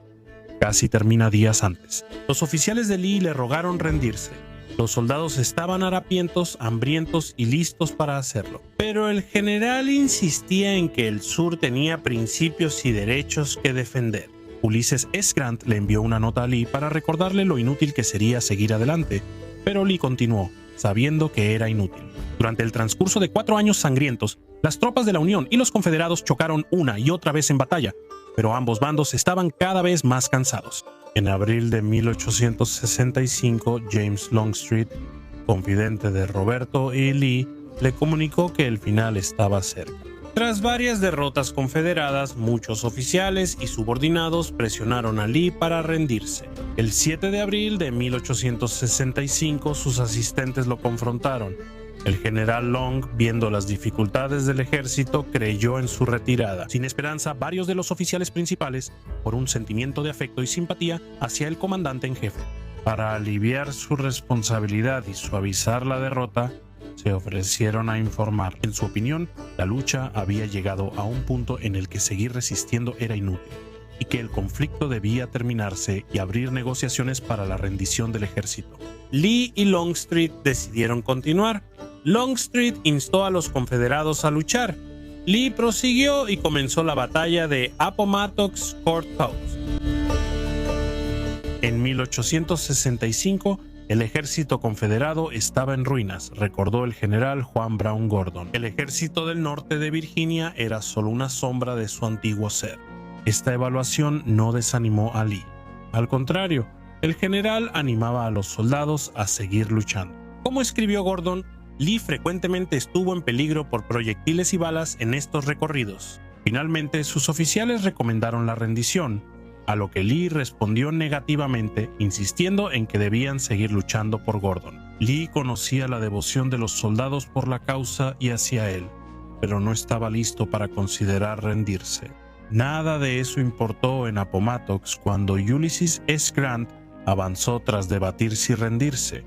casi termina días antes. Los oficiales de Lee le rogaron rendirse. Los soldados estaban harapientos, hambrientos y listos para hacerlo. Pero el general insistía en que el sur tenía principios y derechos que defender. Ulysses S. Grant le envió una nota a Lee para recordarle lo inútil que sería seguir adelante, pero Lee continuó, sabiendo que era inútil. Durante el transcurso de 4 años sangrientos, las tropas de la Unión y los confederados chocaron una y otra vez en batalla, pero ambos bandos estaban cada vez más cansados. En abril de 1865, James Longstreet, confidente de Roberto E. Lee, le comunicó que el final estaba cerca. Tras varias derrotas confederadas, muchos oficiales y subordinados presionaron a Lee para rendirse. El 7 de abril de 1865, sus asistentes lo confrontaron. El general Long, viendo las dificultades del ejército, creyó en su retirada. Sin esperanza, varios de los oficiales principales, por un sentimiento de afecto y simpatía hacia el comandante en jefe. Para aliviar su responsabilidad y suavizar la derrota, se ofrecieron a informar. En su opinión, la lucha había llegado a un punto en el que seguir resistiendo era inútil y que el conflicto debía terminarse y abrir negociaciones para la rendición del ejército. Lee y Longstreet decidieron continuar. Longstreet instó a los confederados a luchar. Lee prosiguió y comenzó la batalla de Appomattox Courthouse. En 1865, el ejército confederado estaba en ruinas, recordó el general Juan Brown Gordon. El ejército del norte de Virginia era solo una sombra de su antiguo ser. Esta evaluación no desanimó a Lee. Al contrario, el general animaba a los soldados a seguir luchando. Como escribió Gordon, Lee frecuentemente estuvo en peligro por proyectiles y balas en estos recorridos. Finalmente, sus oficiales recomendaron la rendición, a lo que Lee respondió negativamente, insistiendo en que debían seguir luchando por Gordon. Lee conocía la devoción de los soldados por la causa y hacia él, pero no estaba listo para considerar rendirse. Nada de eso importó en Appomattox cuando Ulysses S. Grant avanzó tras debatir si rendirse.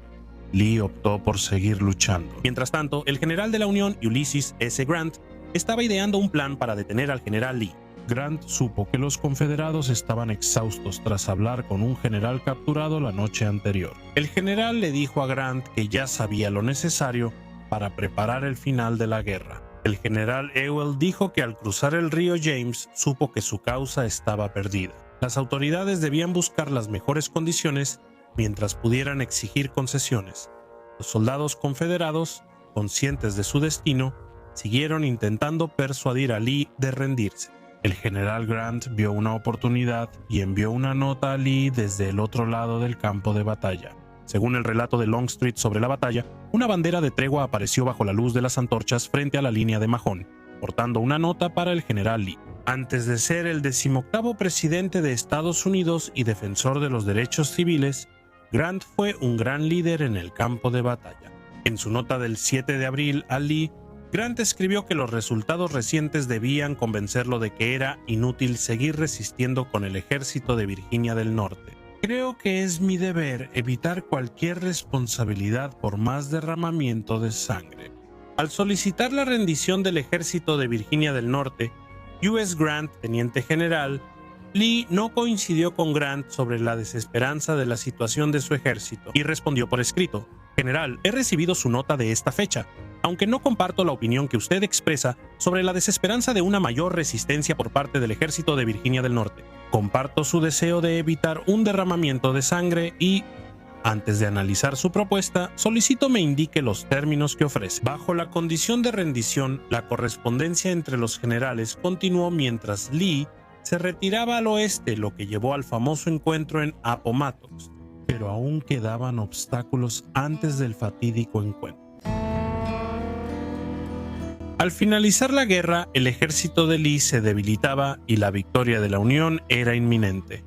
Lee optó por seguir luchando. Mientras tanto, el general de la Unión, Ulysses S. Grant, estaba ideando un plan para detener al general Lee. Grant supo que los confederados estaban exhaustos tras hablar con un general capturado la noche anterior. El general le dijo a Grant que ya sabía lo necesario para preparar el final de la guerra. El general Ewell dijo que al cruzar el río James supo que su causa estaba perdida. Las autoridades debían buscar las mejores condiciones mientras pudieran exigir concesiones. Los soldados confederados, conscientes de su destino, siguieron intentando persuadir a Lee de rendirse. El general Grant vio una oportunidad y envió una nota a Lee desde el otro lado del campo de batalla. Según el relato de Longstreet sobre la batalla, una bandera de tregua apareció bajo la luz de las antorchas frente a la línea de Mahone, portando una nota para el general Lee. Antes de ser el 18º presidente de Estados Unidos y defensor de los derechos civiles, Grant fue un gran líder en el campo de batalla. En su nota del 7 de abril a Lee, Grant escribió que los resultados recientes debían convencerlo de que era inútil seguir resistiendo con el ejército de Virginia del Norte. Creo que es mi deber evitar cualquier responsabilidad por más derramamiento de sangre. Al solicitar la rendición del ejército de Virginia del Norte, U.S. Grant, teniente general, Lee no coincidió con Grant sobre la desesperanza de la situación de su ejército y respondió por escrito: General, he recibido su nota de esta fecha, aunque no comparto la opinión que usted expresa sobre la desesperanza de una mayor resistencia por parte del ejército de Virginia del Norte. Comparto su deseo de evitar un derramamiento de sangre y, antes de analizar su propuesta, solicito me indique los términos que ofrece. Bajo la condición de rendición, la correspondencia entre los generales continuó mientras Lee se retiraba al oeste, lo que llevó al famoso encuentro en Appomattox. Pero aún quedaban obstáculos antes del fatídico encuentro. Al finalizar la guerra, el ejército de Lee se debilitaba y la victoria de la Unión era inminente.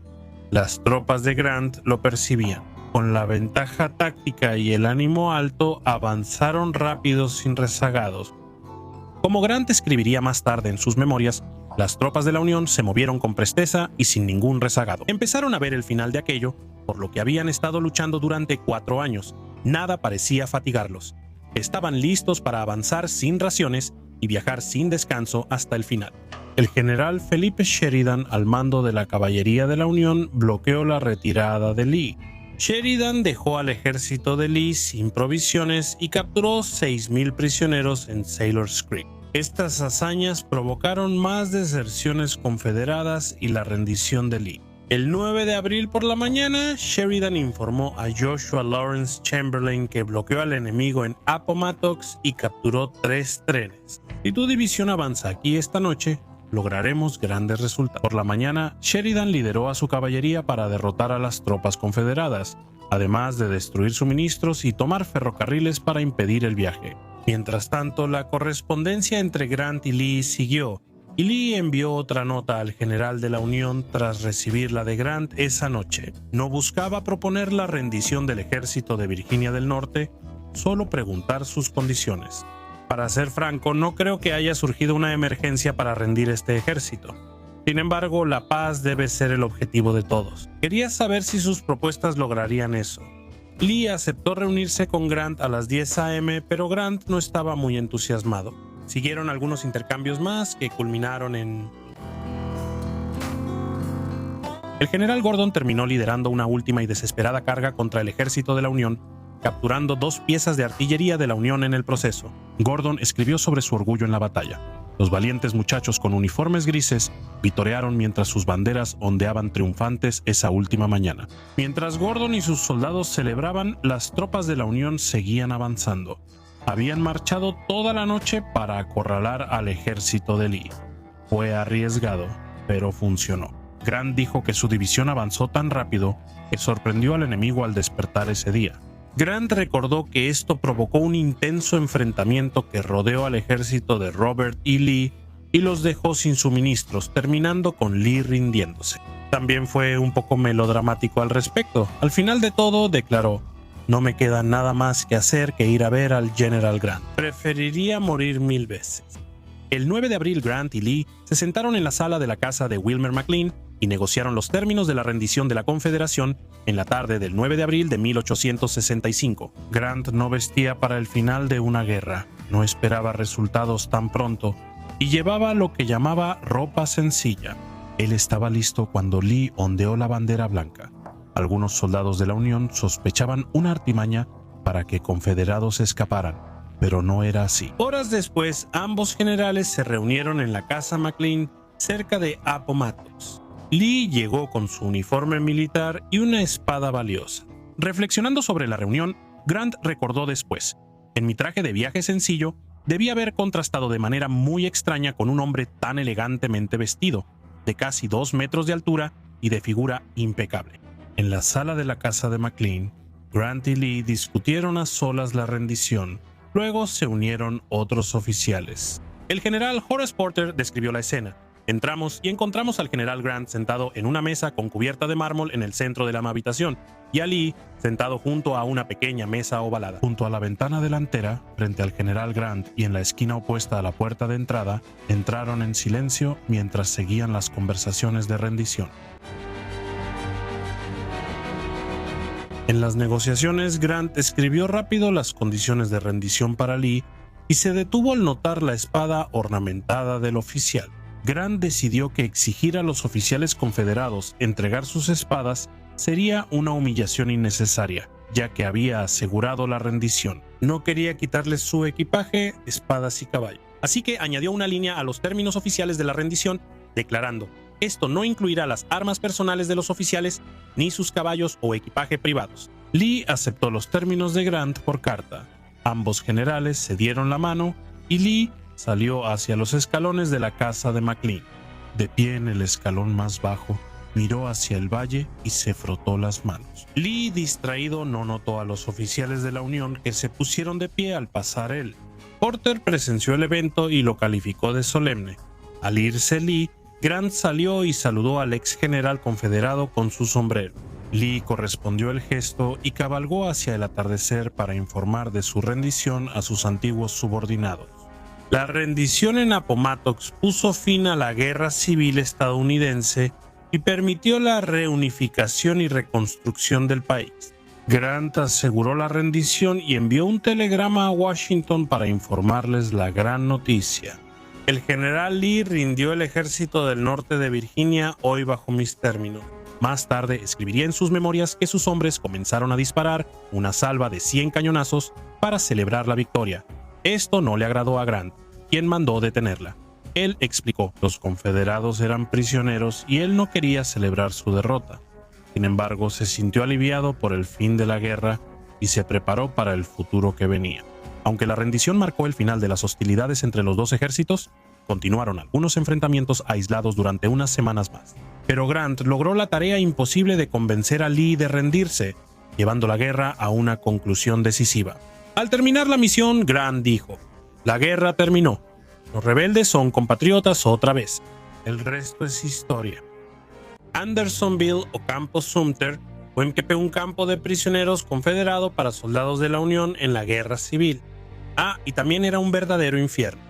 Las tropas de Grant lo percibían. Con la ventaja táctica y el ánimo alto, avanzaron rápidos sin rezagados. Como Grant escribiría más tarde en sus memorias, las tropas de la Unión se movieron con presteza y sin ningún rezagado. Empezaron a ver el final de aquello, por lo que habían estado luchando durante 4 años. Nada parecía fatigarlos. Estaban listos para avanzar sin raciones y viajar sin descanso hasta el final. El general Philip Sheridan, al mando de la caballería de la Unión, bloqueó la retirada de Lee. Sheridan dejó al ejército de Lee sin provisiones y capturó 6,000 prisioneros en Sailor's Creek. Estas hazañas provocaron más deserciones confederadas y la rendición de Lee. El 9 de abril por la mañana, Sheridan informó a Joshua Lawrence Chamberlain que bloqueó al enemigo en Appomattox y capturó 3 trenes. Si tu división avanza aquí esta noche, lograremos grandes resultados. Por la mañana, Sheridan lideró a su caballería para derrotar a las tropas confederadas, además de destruir suministros y tomar ferrocarriles para impedir el viaje. Mientras tanto, la correspondencia entre Grant y Lee siguió, y Lee envió otra nota al general de la Unión tras recibir la de Grant esa noche. No buscaba proponer la rendición del ejército de Virginia del Norte, solo preguntar sus condiciones. Para ser franco, no creo que haya surgido una emergencia para rendir este ejército. Sin embargo, la paz debe ser el objetivo de todos. Quería saber si sus propuestas lograrían eso. Lee aceptó reunirse con Grant a las 10 a.m., pero Grant no estaba muy entusiasmado. Siguieron algunos intercambios más que culminaron en... El general Gordon terminó liderando una última y desesperada carga contra el ejército de la Unión, capturando 2 piezas de artillería de la Unión en el proceso. Gordon escribió sobre su orgullo en la batalla. Los valientes muchachos con uniformes grises vitorearon mientras sus banderas ondeaban triunfantes esa última mañana. Mientras Gordon y sus soldados celebraban, las tropas de la Unión seguían avanzando. Habían marchado toda la noche para acorralar al ejército de Lee. Fue arriesgado, pero funcionó. Grant dijo que su división avanzó tan rápido que sorprendió al enemigo al despertar ese día. Grant recordó que esto provocó un intenso enfrentamiento que rodeó al ejército de Robert E. Lee y los dejó sin suministros, terminando con Lee rindiéndose. También fue un poco melodramático al respecto. Al final de todo, declaró: "No me queda nada más que hacer que ir a ver al General Grant. Preferiría morir 1000 veces". El 9 de abril, Grant y Lee se sentaron en la sala de la casa de Wilmer McLean y negociaron los términos de la rendición de la Confederación en la tarde del 9 de abril de 1865. Grant no vestía para el final de una guerra, no esperaba resultados tan pronto y llevaba lo que llamaba ropa sencilla. Él estaba listo cuando Lee ondeó la bandera blanca. Algunos soldados de la Unión sospechaban una artimaña para que confederados escaparan, pero no era así. Horas después, ambos generales se reunieron en la casa McLean cerca de Appomattox. Lee llegó con su uniforme militar y una espada valiosa. Reflexionando sobre la reunión, Grant recordó después: "En mi traje de viaje sencillo, debía haber contrastado de manera muy extraña con un hombre tan elegantemente vestido, de casi 2 metros de altura y de figura impecable". En la sala de la casa de McLean, Grant y Lee discutieron a solas la rendición. Luego se unieron otros oficiales. El general Horace Porter describió la escena. Entramos y encontramos al general Grant sentado en una mesa con cubierta de mármol en el centro de la habitación y a Lee sentado junto a una pequeña mesa ovalada. Junto a la ventana delantera, frente al general Grant y en la esquina opuesta a la puerta de entrada, entraron en silencio mientras seguían las conversaciones de rendición. En las negociaciones, Grant escribió rápido las condiciones de rendición para Lee y se detuvo al notar la espada ornamentada del oficial. Grant decidió que exigir a los oficiales confederados entregar sus espadas sería una humillación innecesaria, ya que había asegurado la rendición. No quería quitarles su equipaje, espadas y caballo. Así que añadió una línea a los términos oficiales de la rendición, declarando: "Esto no incluirá las armas personales de los oficiales ni sus caballos o equipaje privados". Lee aceptó los términos de Grant por carta. Ambos generales se dieron la mano y Lee salió hacia los escalones de la casa de McLean. De pie en el escalón más bajo, miró hacia el valle y se frotó las manos. Lee, distraído, no notó a los oficiales de la Unión que se pusieron de pie al pasar él. Porter presenció el evento y lo calificó de solemne. Al irse Lee, Grant salió y saludó al ex general confederado con su sombrero. Lee correspondió el gesto y cabalgó hacia el atardecer para informar de su rendición a sus antiguos subordinados. La rendición en Appomattox puso fin a la guerra civil estadounidense y permitió la reunificación y reconstrucción del país. Grant aseguró la rendición y envió un telegrama a Washington para informarles la gran noticia. El general Lee rindió el ejército del norte de Virginia hoy bajo mis términos. Más tarde escribiría en sus memorias que sus hombres comenzaron a disparar una salva de 100 cañonazos para celebrar la victoria. Esto no le agradó a Grant, quien mandó detenerla. Él explicó: los confederados eran prisioneros y él no quería celebrar su derrota. Sin embargo, se sintió aliviado por el fin de la guerra y se preparó para el futuro que venía. Aunque la rendición marcó el final de las hostilidades entre los dos ejércitos, continuaron algunos enfrentamientos aislados durante unas semanas más. Pero Grant logró la tarea imposible de convencer a Lee de rendirse, llevando la guerra a una conclusión decisiva. Al terminar la misión, Grant dijo: "La guerra terminó. Los rebeldes son compatriotas otra vez. El resto es historia". Andersonville o Campo Sumter fue un campo de prisioneros confederado para soldados de la Unión en la guerra civil. Y también era un verdadero infierno.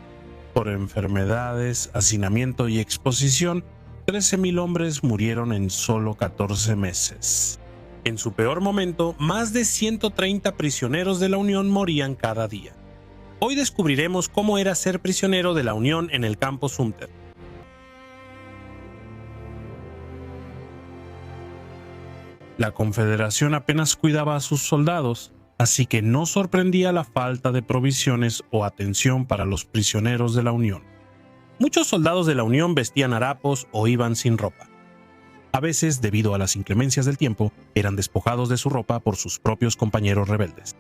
Por enfermedades, hacinamiento y exposición, 13,000 hombres murieron en solo 14 meses. En su peor momento, más de 130 prisioneros de la Unión morían cada día. Hoy descubriremos cómo era ser prisionero de la Unión en el campo Sumter. La Confederación apenas cuidaba a sus soldados, así que no sorprendía la falta de provisiones o atención para los prisioneros de la Unión. Muchos soldados de la Unión vestían harapos o iban sin ropa. A veces, debido a las inclemencias del tiempo, eran despojados de su ropa por sus propios compañeros rebeldes.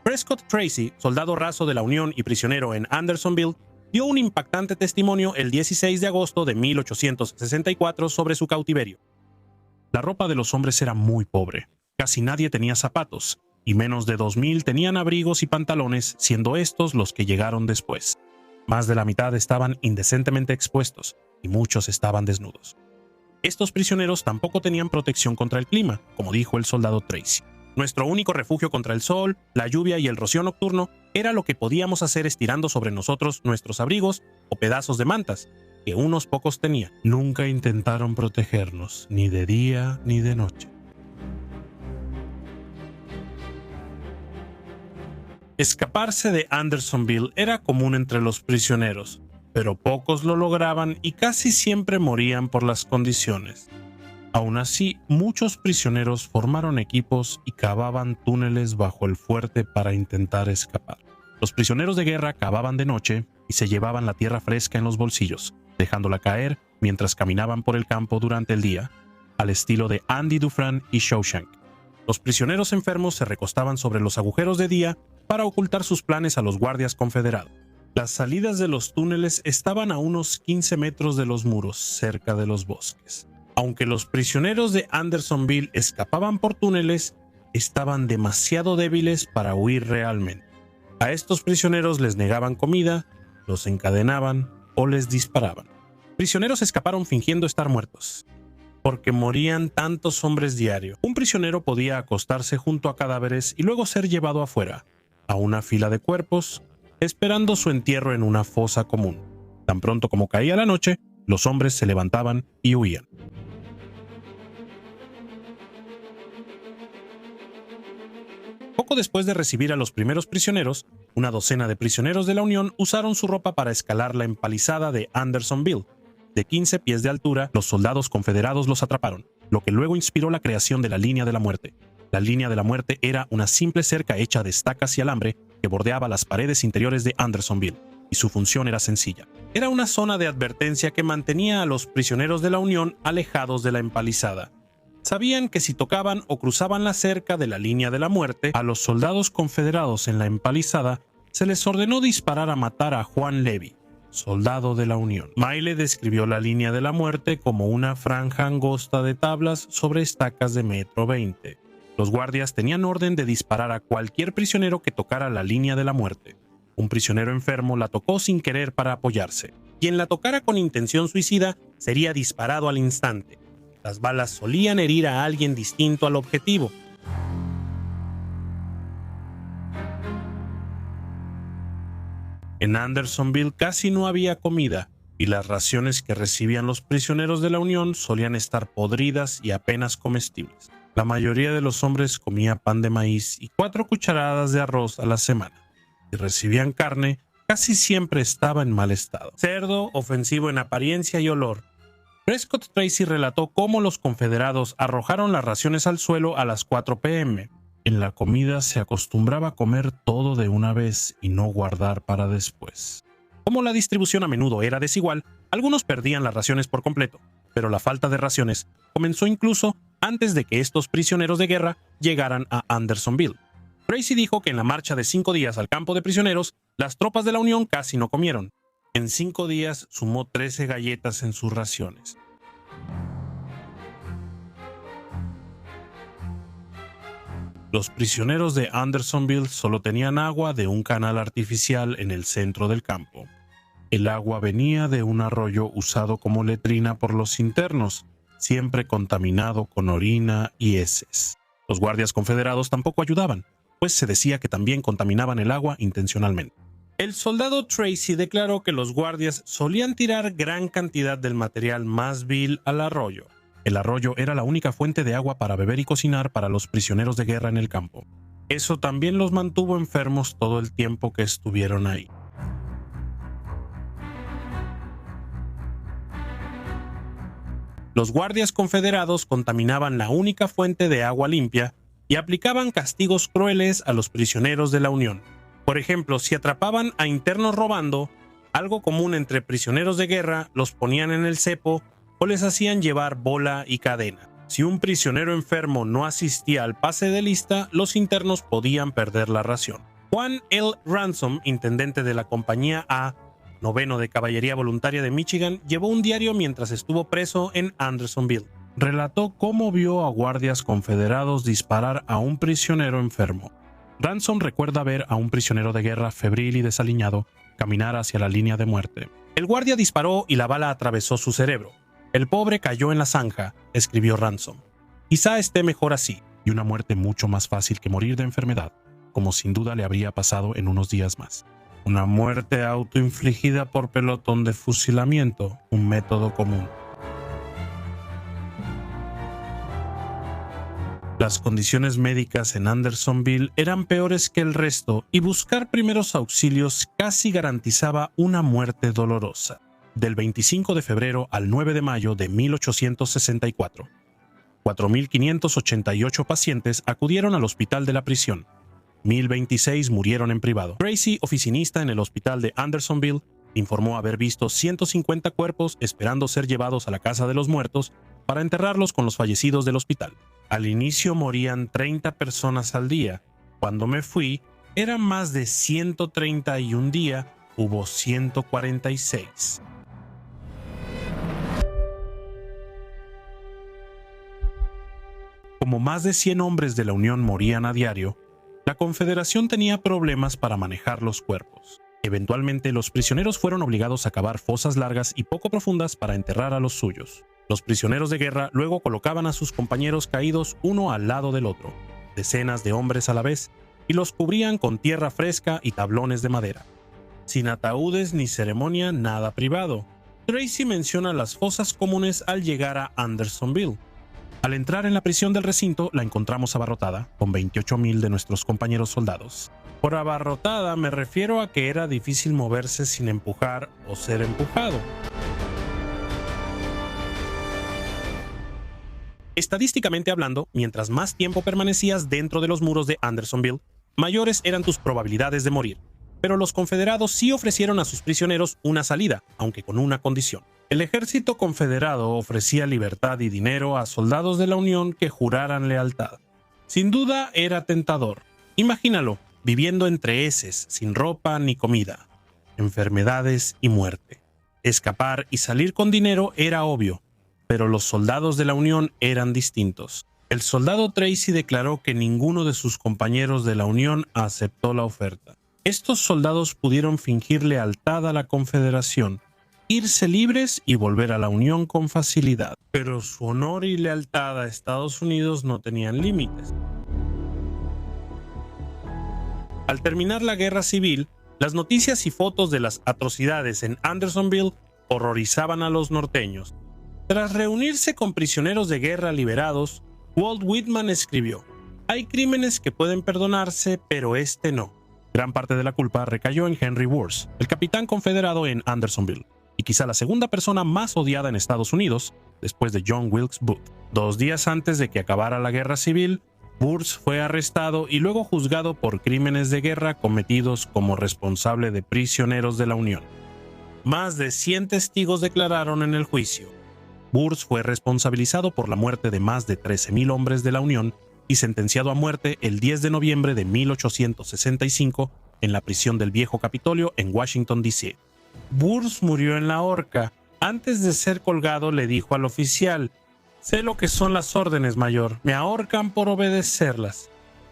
Prescott Tracy, soldado raso de la Unión y prisionero en Andersonville, dio un impactante testimonio el 16 de agosto de 1864 sobre su cautiverio. La ropa de los hombres era muy pobre. Casi nadie tenía zapatos, y menos de 2,000 tenían abrigos y pantalones, siendo estos los que llegaron después. Más de la mitad estaban indecentemente expuestos, y muchos estaban desnudos. Estos prisioneros tampoco tenían protección contra el clima, como dijo el soldado Tracy. Nuestro único refugio contra el sol, la lluvia y el rocío nocturno era lo que podíamos hacer estirando sobre nosotros nuestros abrigos o pedazos de mantas, que unos pocos tenían. Nunca intentaron protegernos, ni de día ni de noche. Escaparse de Andersonville era común entre los prisioneros, pero pocos lo lograban y casi siempre morían por las condiciones. Aún así, muchos prisioneros formaron equipos y cavaban túneles bajo el fuerte para intentar escapar. Los prisioneros de guerra cavaban de noche y se llevaban la tierra fresca en los bolsillos, dejándola caer mientras caminaban por el campo durante el día, al estilo de Andy Dufresne y Shawshank. Los prisioneros enfermos se recostaban sobre los agujeros de día para ocultar sus planes a los guardias confederados. Las salidas de los túneles estaban a unos 15 metros de los muros, cerca de los bosques. Aunque los prisioneros de Andersonville escapaban por túneles, estaban demasiado débiles para huir realmente. A estos prisioneros les negaban comida, los encadenaban o les disparaban. Prisioneros escaparon fingiendo estar muertos, porque morían tantos hombres diario. Un prisionero podía acostarse junto a cadáveres y luego ser llevado afuera, a una fila de cuerpos, esperando su entierro en una fosa común. Tan pronto como caía la noche, los hombres se levantaban y huían. Poco después de recibir a los primeros prisioneros, una docena de prisioneros de la Unión usaron su ropa para escalar la empalizada de Andersonville. De 15 pies de altura, los soldados confederados los atraparon, lo que luego inspiró la creación de la Línea de la Muerte. La Línea de la Muerte era una simple cerca hecha de estacas y alambre que bordeaba las paredes interiores de Andersonville, y su función era sencilla. Era una zona de advertencia que mantenía a los prisioneros de la Unión alejados de la empalizada. Sabían que si tocaban o cruzaban la cerca de la Línea de la Muerte, a los soldados confederados en la empalizada se les ordenó disparar a matar a Juan Levy, soldado de la Unión. Miley describió la Línea de la Muerte como una franja angosta de tablas sobre estacas de 1,20 m. Los guardias tenían orden de disparar a cualquier prisionero que tocara la Línea de la Muerte. Un prisionero enfermo la tocó sin querer para apoyarse. Quien la tocara con intención suicida sería disparado al instante. Las balas solían herir a alguien distinto al objetivo. En Andersonville casi no había comida, y las raciones que recibían los prisioneros de la Unión solían estar podridas y apenas comestibles. La mayoría de los hombres comía pan de maíz y 4 cucharadas de arroz a la semana. Si recibían carne, casi siempre estaba en mal estado. Cerdo, ofensivo en apariencia y olor. Prescott Tracy relató cómo los confederados arrojaron las raciones al suelo a las 4 p.m. En la comida se acostumbraba a comer todo de una vez y no guardar para después. Como la distribución a menudo era desigual, algunos perdían las raciones por completo, pero la falta de raciones comenzó incluso antes de que estos prisioneros de guerra llegaran a Andersonville. Tracy dijo que en la marcha de 5 días al campo de prisioneros, las tropas de la Unión casi no comieron. En 5 días sumó 13 galletas en sus raciones. Los prisioneros de Andersonville solo tenían agua de un canal artificial en el centro del campo. El agua venía de un arroyo usado como letrina por los internos, siempre contaminado con orina y heces. Los guardias confederados tampoco ayudaban, pues se decía que también contaminaban el agua intencionalmente. El soldado Tracy declaró que los guardias solían tirar gran cantidad del material más vil al arroyo. El arroyo era la única fuente de agua para beber y cocinar para los prisioneros de guerra en el campo. Eso también los mantuvo enfermos todo el tiempo que estuvieron ahí. Los guardias confederados contaminaban la única fuente de agua limpia y aplicaban castigos crueles a los prisioneros de la Unión. Por ejemplo, si atrapaban a internos robando, algo común entre prisioneros de guerra, los ponían en el cepo o les hacían llevar bola y cadena. Si un prisionero enfermo no asistía al pase de lista, los internos podían perder la ración. Juan L. Ransom, intendente de la Compañía A, 9º de Caballería Voluntaria de Michigan, llevó un diario mientras estuvo preso en Andersonville. Relató cómo vio a guardias confederados disparar a un prisionero enfermo. Ransom recuerda ver a un prisionero de guerra febril y desaliñado caminar hacia la línea de muerte. El guardia disparó y la bala atravesó su cerebro. El pobre cayó en la zanja, escribió Ransom. Quizá esté mejor así, y una muerte mucho más fácil que morir de enfermedad, como sin duda le habría pasado en unos días más. Una muerte autoinfligida por pelotón de fusilamiento, un método común. Las condiciones médicas en Andersonville eran peores que el resto y buscar primeros auxilios casi garantizaba una muerte dolorosa. Del 25 de febrero al 9 de mayo de 1864, 4.588 pacientes acudieron al hospital de la prisión. 1.026 murieron en privado. Tracy, oficinista en el hospital de Andersonville, informó haber visto 150 cuerpos esperando ser llevados a la casa de los muertos para enterrarlos con los fallecidos del hospital. Al inicio morían 30 personas al día. Cuando me fui, eran más de 130 y un día hubo 146. Como más de 100 hombres de la Unión morían a diario, la Confederación tenía problemas para manejar los cuerpos. Eventualmente, los prisioneros fueron obligados a cavar fosas largas y poco profundas para enterrar a los suyos. Los prisioneros de guerra luego colocaban a sus compañeros caídos uno al lado del otro, decenas de hombres a la vez, y los cubrían con tierra fresca y tablones de madera. Sin ataúdes ni ceremonia, nada privado. Tracy menciona las fosas comunes al llegar a Andersonville. Al entrar en la prisión del recinto, la encontramos abarrotada, con 28,000 de nuestros compañeros soldados. Por abarrotada me refiero a que era difícil moverse sin empujar o ser empujado. Estadísticamente hablando, mientras más tiempo permanecías dentro de los muros de Andersonville, mayores eran tus probabilidades de morir. Pero los confederados sí ofrecieron a sus prisioneros una salida, aunque con una condición. El ejército confederado ofrecía libertad y dinero a soldados de la Unión que juraran lealtad. Sin duda era tentador. Imagínalo, viviendo entre heces, sin ropa ni comida, enfermedades y muerte. Escapar y salir con dinero era obvio, pero los soldados de la Unión eran distintos. El soldado Tracy declaró que ninguno de sus compañeros de la Unión aceptó la oferta. Estos soldados pudieron fingir lealtad a la Confederación, irse libres y volver a la Unión con facilidad. Pero su honor y lealtad a Estados Unidos no tenían límites. Al terminar la guerra civil, las noticias y fotos de las atrocidades en Andersonville horrorizaban a los norteños. Tras reunirse con prisioneros de guerra liberados, Walt Whitman escribió: «Hay crímenes que pueden perdonarse, pero este no». Gran parte de la culpa recayó en Henry Wirz, el capitán confederado en Andersonville, y quizá la segunda persona más odiada en Estados Unidos, después de John Wilkes Booth. 2 días antes de que acabara la guerra civil, Wirz fue arrestado y luego juzgado por crímenes de guerra cometidos como responsable de prisioneros de la Unión. Más de 100 testigos declararon en el juicio. Wirz fue responsabilizado por la muerte de más de 13,000 hombres de la Unión y sentenciado a muerte el 10 de noviembre de 1865 en la prisión del Viejo Capitolio en Washington, D.C. Wirz murió en la horca. Antes de ser colgado le dijo al oficial: «Sé lo que son las órdenes, mayor. Me ahorcan por obedecerlas».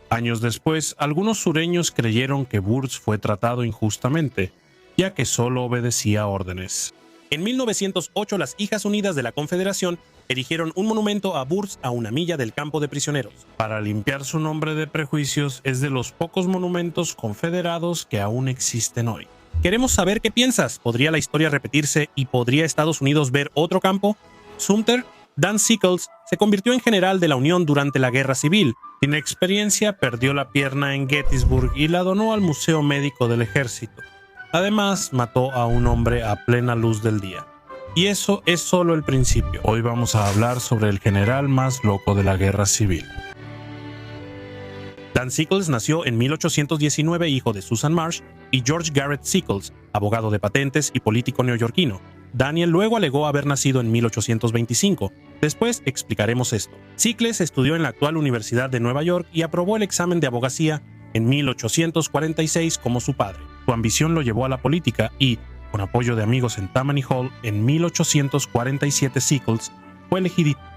Años después, algunos sureños creyeron que Wirz fue tratado injustamente, ya que solo obedecía órdenes. En 1908, las Hijas Unidas de la Confederación erigieron un monumento a Wirz a 1 milla del campo de prisioneros. Para limpiar su nombre de prejuicios, es de los pocos monumentos confederados que aún existen hoy. Queremos saber qué piensas. ¿Podría la historia repetirse y podría Estados Unidos ver otro campo? Sumter, Dan Sickles se convirtió en general de la Unión durante la Guerra Civil. Sin experiencia, perdió la pierna en Gettysburg y la donó al Museo Médico del Ejército. Además, mató a un hombre a plena luz del día. Y eso es solo el principio. Hoy vamos a hablar sobre el general más loco de la Guerra Civil. Dan Sickles nació en 1819, hijo de Susan Marsh y George Garrett Sickles, abogado de patentes y político neoyorquino. Daniel luego alegó haber nacido en 1825. Después explicaremos esto. Sickles estudió en la actual Universidad de Nueva York y aprobó el examen de abogacía en 1846 como su padre. Su ambición lo llevó a la política y, con apoyo de amigos en Tammany Hall, en 1847 Sickles fue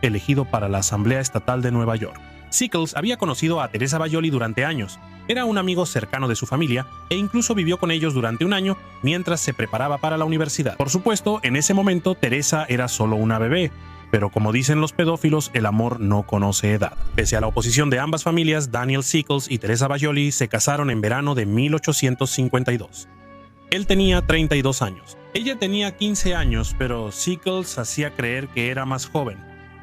elegido para la Asamblea Estatal de Nueva York. Sickles había conocido a Teresa Baioli durante años, era un amigo cercano de su familia e incluso vivió con ellos durante un año mientras se preparaba para la universidad. Por supuesto, en ese momento Teresa era solo una bebé, pero como dicen los pedófilos, el amor no conoce edad. Pese a la oposición de ambas familias, Daniel Sickles y Teresa Baioli se casaron en verano de 1852. Él tenía 32 años. Ella tenía 15 años, pero Sickles hacía creer que era más joven,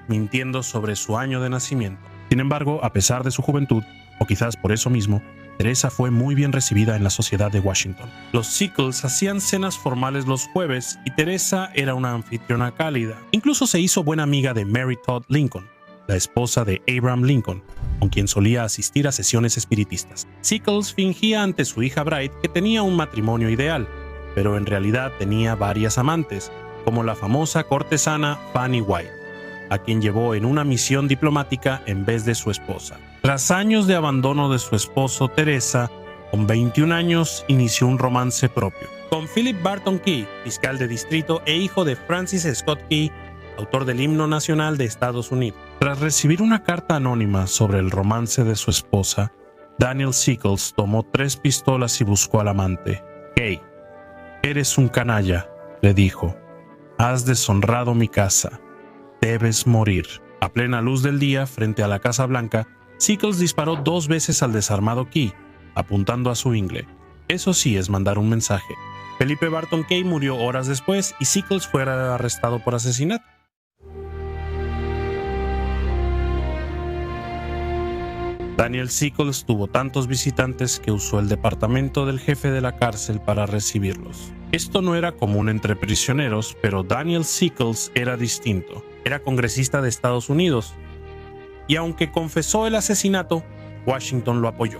mintiendo sobre su año de nacimiento. Sin embargo, a pesar de su juventud, o quizás por eso mismo, Teresa fue muy bien recibida en la sociedad de Washington. Los Sickles hacían cenas formales los jueves y Teresa era una anfitriona cálida. Incluso se hizo buena amiga de Mary Todd Lincoln, la esposa de Abraham Lincoln, con quien solía asistir a sesiones espiritistas. Sickles fingía ante su hija Bride que tenía un matrimonio ideal, pero en realidad tenía varias amantes, como la famosa cortesana Fanny White, a quien llevó en una misión diplomática en vez de su esposa. Tras años de abandono de su esposo, Teresa, con 21 años, inició un romance propio con Philip Barton Key, fiscal de distrito e hijo de Francis Scott Key, autor del himno nacional de Estados Unidos. Tras recibir una carta anónima sobre el romance de su esposa, Daniel Sickles tomó 3 pistolas y buscó al amante. «Key, eres un canalla», le dijo. «Has deshonrado mi casa. Debes morir». A plena luz del día, frente a la Casa Blanca, Sickles disparó 2 veces al desarmado Key, apuntando a su ingle. Eso sí es mandar un mensaje. Felipe Barton Key murió horas después y Sickles fue arrestado por asesinato. Daniel Sickles tuvo tantos visitantes que usó el departamento del jefe de la cárcel para recibirlos. Esto no era común entre prisioneros, pero Daniel Sickles era distinto. Era congresista de Estados Unidos, y aunque confesó el asesinato, Washington lo apoyó.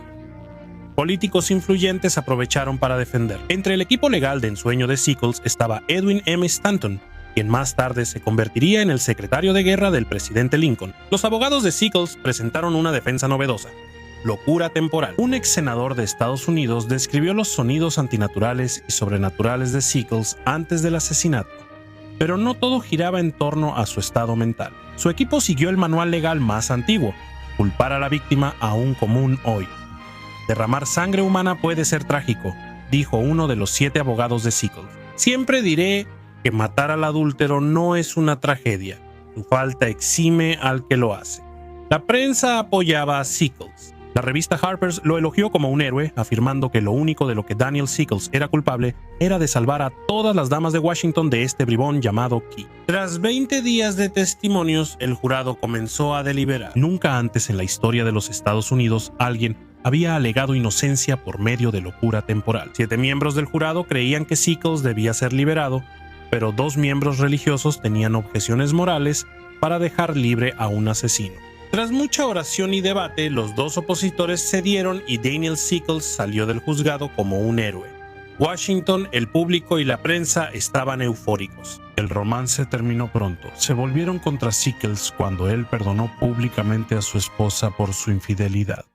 Políticos influyentes aprovecharon para defender. Entre el equipo legal de ensueño de Sickles estaba Edwin M. Stanton, quien más tarde se convertiría en el secretario de guerra del presidente Lincoln. Los abogados de Sickles presentaron una defensa novedosa: locura temporal. Un ex senador de Estados Unidos describió los sonidos antinaturales y sobrenaturales de Sickles antes del asesinato. Pero no todo giraba en torno a su estado mental. Su equipo siguió el manual legal más antiguo: culpar a la víctima aún común hoy. Derramar sangre humana puede ser trágico, dijo uno de los 7 abogados de Sickles. Siempre diré que matar al adúltero no es una tragedia. Su falta exime al que lo hace. La prensa apoyaba a Sickles. La revista Harper's lo elogió como un héroe, afirmando que lo único de lo que Daniel Sickles era culpable era de salvar a todas las damas de Washington de este bribón llamado Key. Tras 20 días de testimonios, el jurado comenzó a deliberar. Nunca antes en la historia de los Estados Unidos alguien había alegado inocencia por medio de locura temporal. 7 miembros del jurado creían que Sickles debía ser liberado, pero 2 miembros religiosos tenían objeciones morales para dejar libre a un asesino. Tras mucha oración y debate, los 2 opositores cedieron y Daniel Sickles salió del juzgado como un héroe. Washington, el público y la prensa estaban eufóricos. El romance terminó pronto. Se volvieron contra Sickles cuando él perdonó públicamente a su esposa por su infidelidad.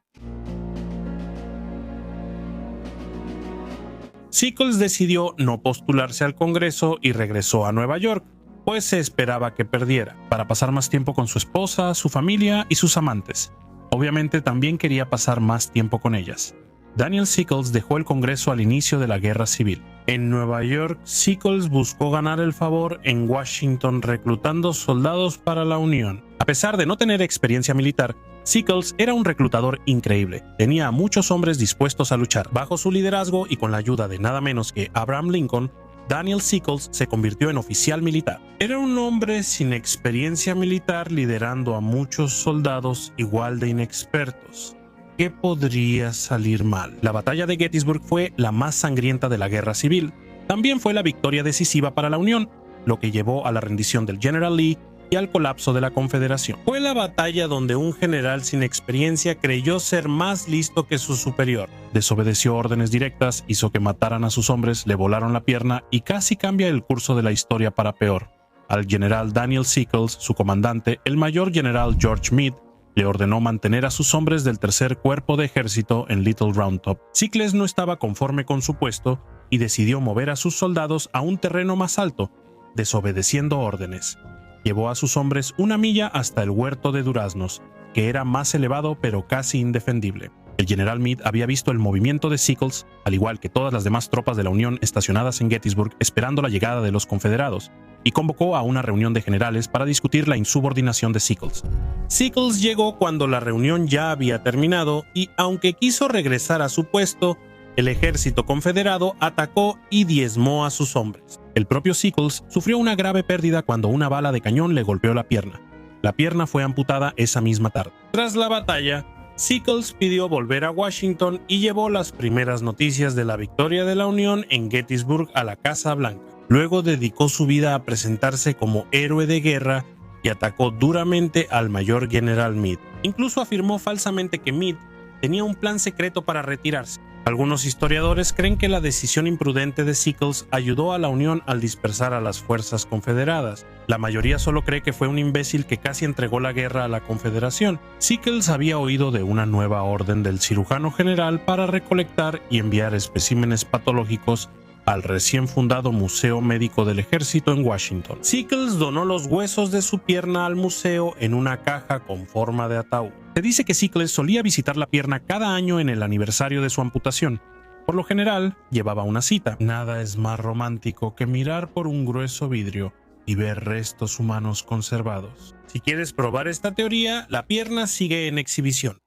Sickles decidió no postularse al Congreso y regresó a Nueva York, pues se esperaba que perdiera, para pasar más tiempo con su esposa, su familia y sus amantes. Obviamente también quería pasar más tiempo con ellas. Daniel Sickles dejó el Congreso al inicio de la Guerra Civil. En Nueva York, Sickles buscó ganar el favor en Washington reclutando soldados para la Unión. A pesar de no tener experiencia militar, Sickles era un reclutador increíble. Tenía a muchos hombres dispuestos a luchar. Bajo su liderazgo y con la ayuda de nada menos que Abraham Lincoln, Daniel Sickles se convirtió en oficial militar. Era un hombre sin experiencia militar liderando a muchos soldados igual de inexpertos. ¿Qué podría salir mal? La batalla de Gettysburg fue la más sangrienta de la guerra civil. También fue la victoria decisiva para la Unión, lo que llevó a la rendición del General Lee y al colapso de la Confederación. Fue la batalla donde un general sin experiencia creyó ser más listo que su superior. Desobedeció órdenes directas, hizo que mataran a sus hombres, le volaron la pierna y casi cambia el curso de la historia para peor. Al general Daniel Sickles, su comandante, el mayor general George Meade, le ordenó mantener a sus hombres del tercer cuerpo de ejército en Little Round Top. Sickles no estaba conforme con su puesto y decidió mover a sus soldados a un terreno más alto, desobedeciendo órdenes. Llevó a sus hombres una milla hasta el huerto de duraznos, que era más elevado pero casi indefendible. El general Meade había visto el movimiento de Sickles, al igual que todas las demás tropas de la Unión estacionadas en Gettysburg esperando la llegada de los confederados, y convocó a una reunión de generales para discutir la insubordinación de Sickles. Sickles llegó cuando la reunión ya había terminado y, aunque quiso regresar a su puesto, el ejército confederado atacó y diezmó a sus hombres. El propio Sickles sufrió una grave pérdida cuando una bala de cañón le golpeó la pierna. La pierna fue amputada esa misma tarde. Tras la batalla, Sickles pidió volver a Washington y llevó las primeras noticias de la victoria de la Unión en Gettysburg a la Casa Blanca. Luego dedicó su vida a presentarse como héroe de guerra y atacó duramente al mayor general Meade. Incluso afirmó falsamente que Meade tenía un plan secreto para retirarse. Algunos historiadores creen que la decisión imprudente de Sickles ayudó a la Unión al dispersar a las fuerzas confederadas. La mayoría solo cree que fue un imbécil que casi entregó la guerra a la Confederación. Sickles había oído de una nueva orden del cirujano general para recolectar y enviar especímenes patológicos al recién fundado Museo Médico del Ejército en Washington. Sickles donó los huesos de su pierna al museo en una caja con forma de ataúd. Se dice que Sickles solía visitar la pierna cada año en el aniversario de su amputación. Por lo general, llevaba una cita. Nada es más romántico que mirar por un grueso vidrio y ver restos humanos conservados. Si quieres probar esta teoría, la pierna sigue en exhibición.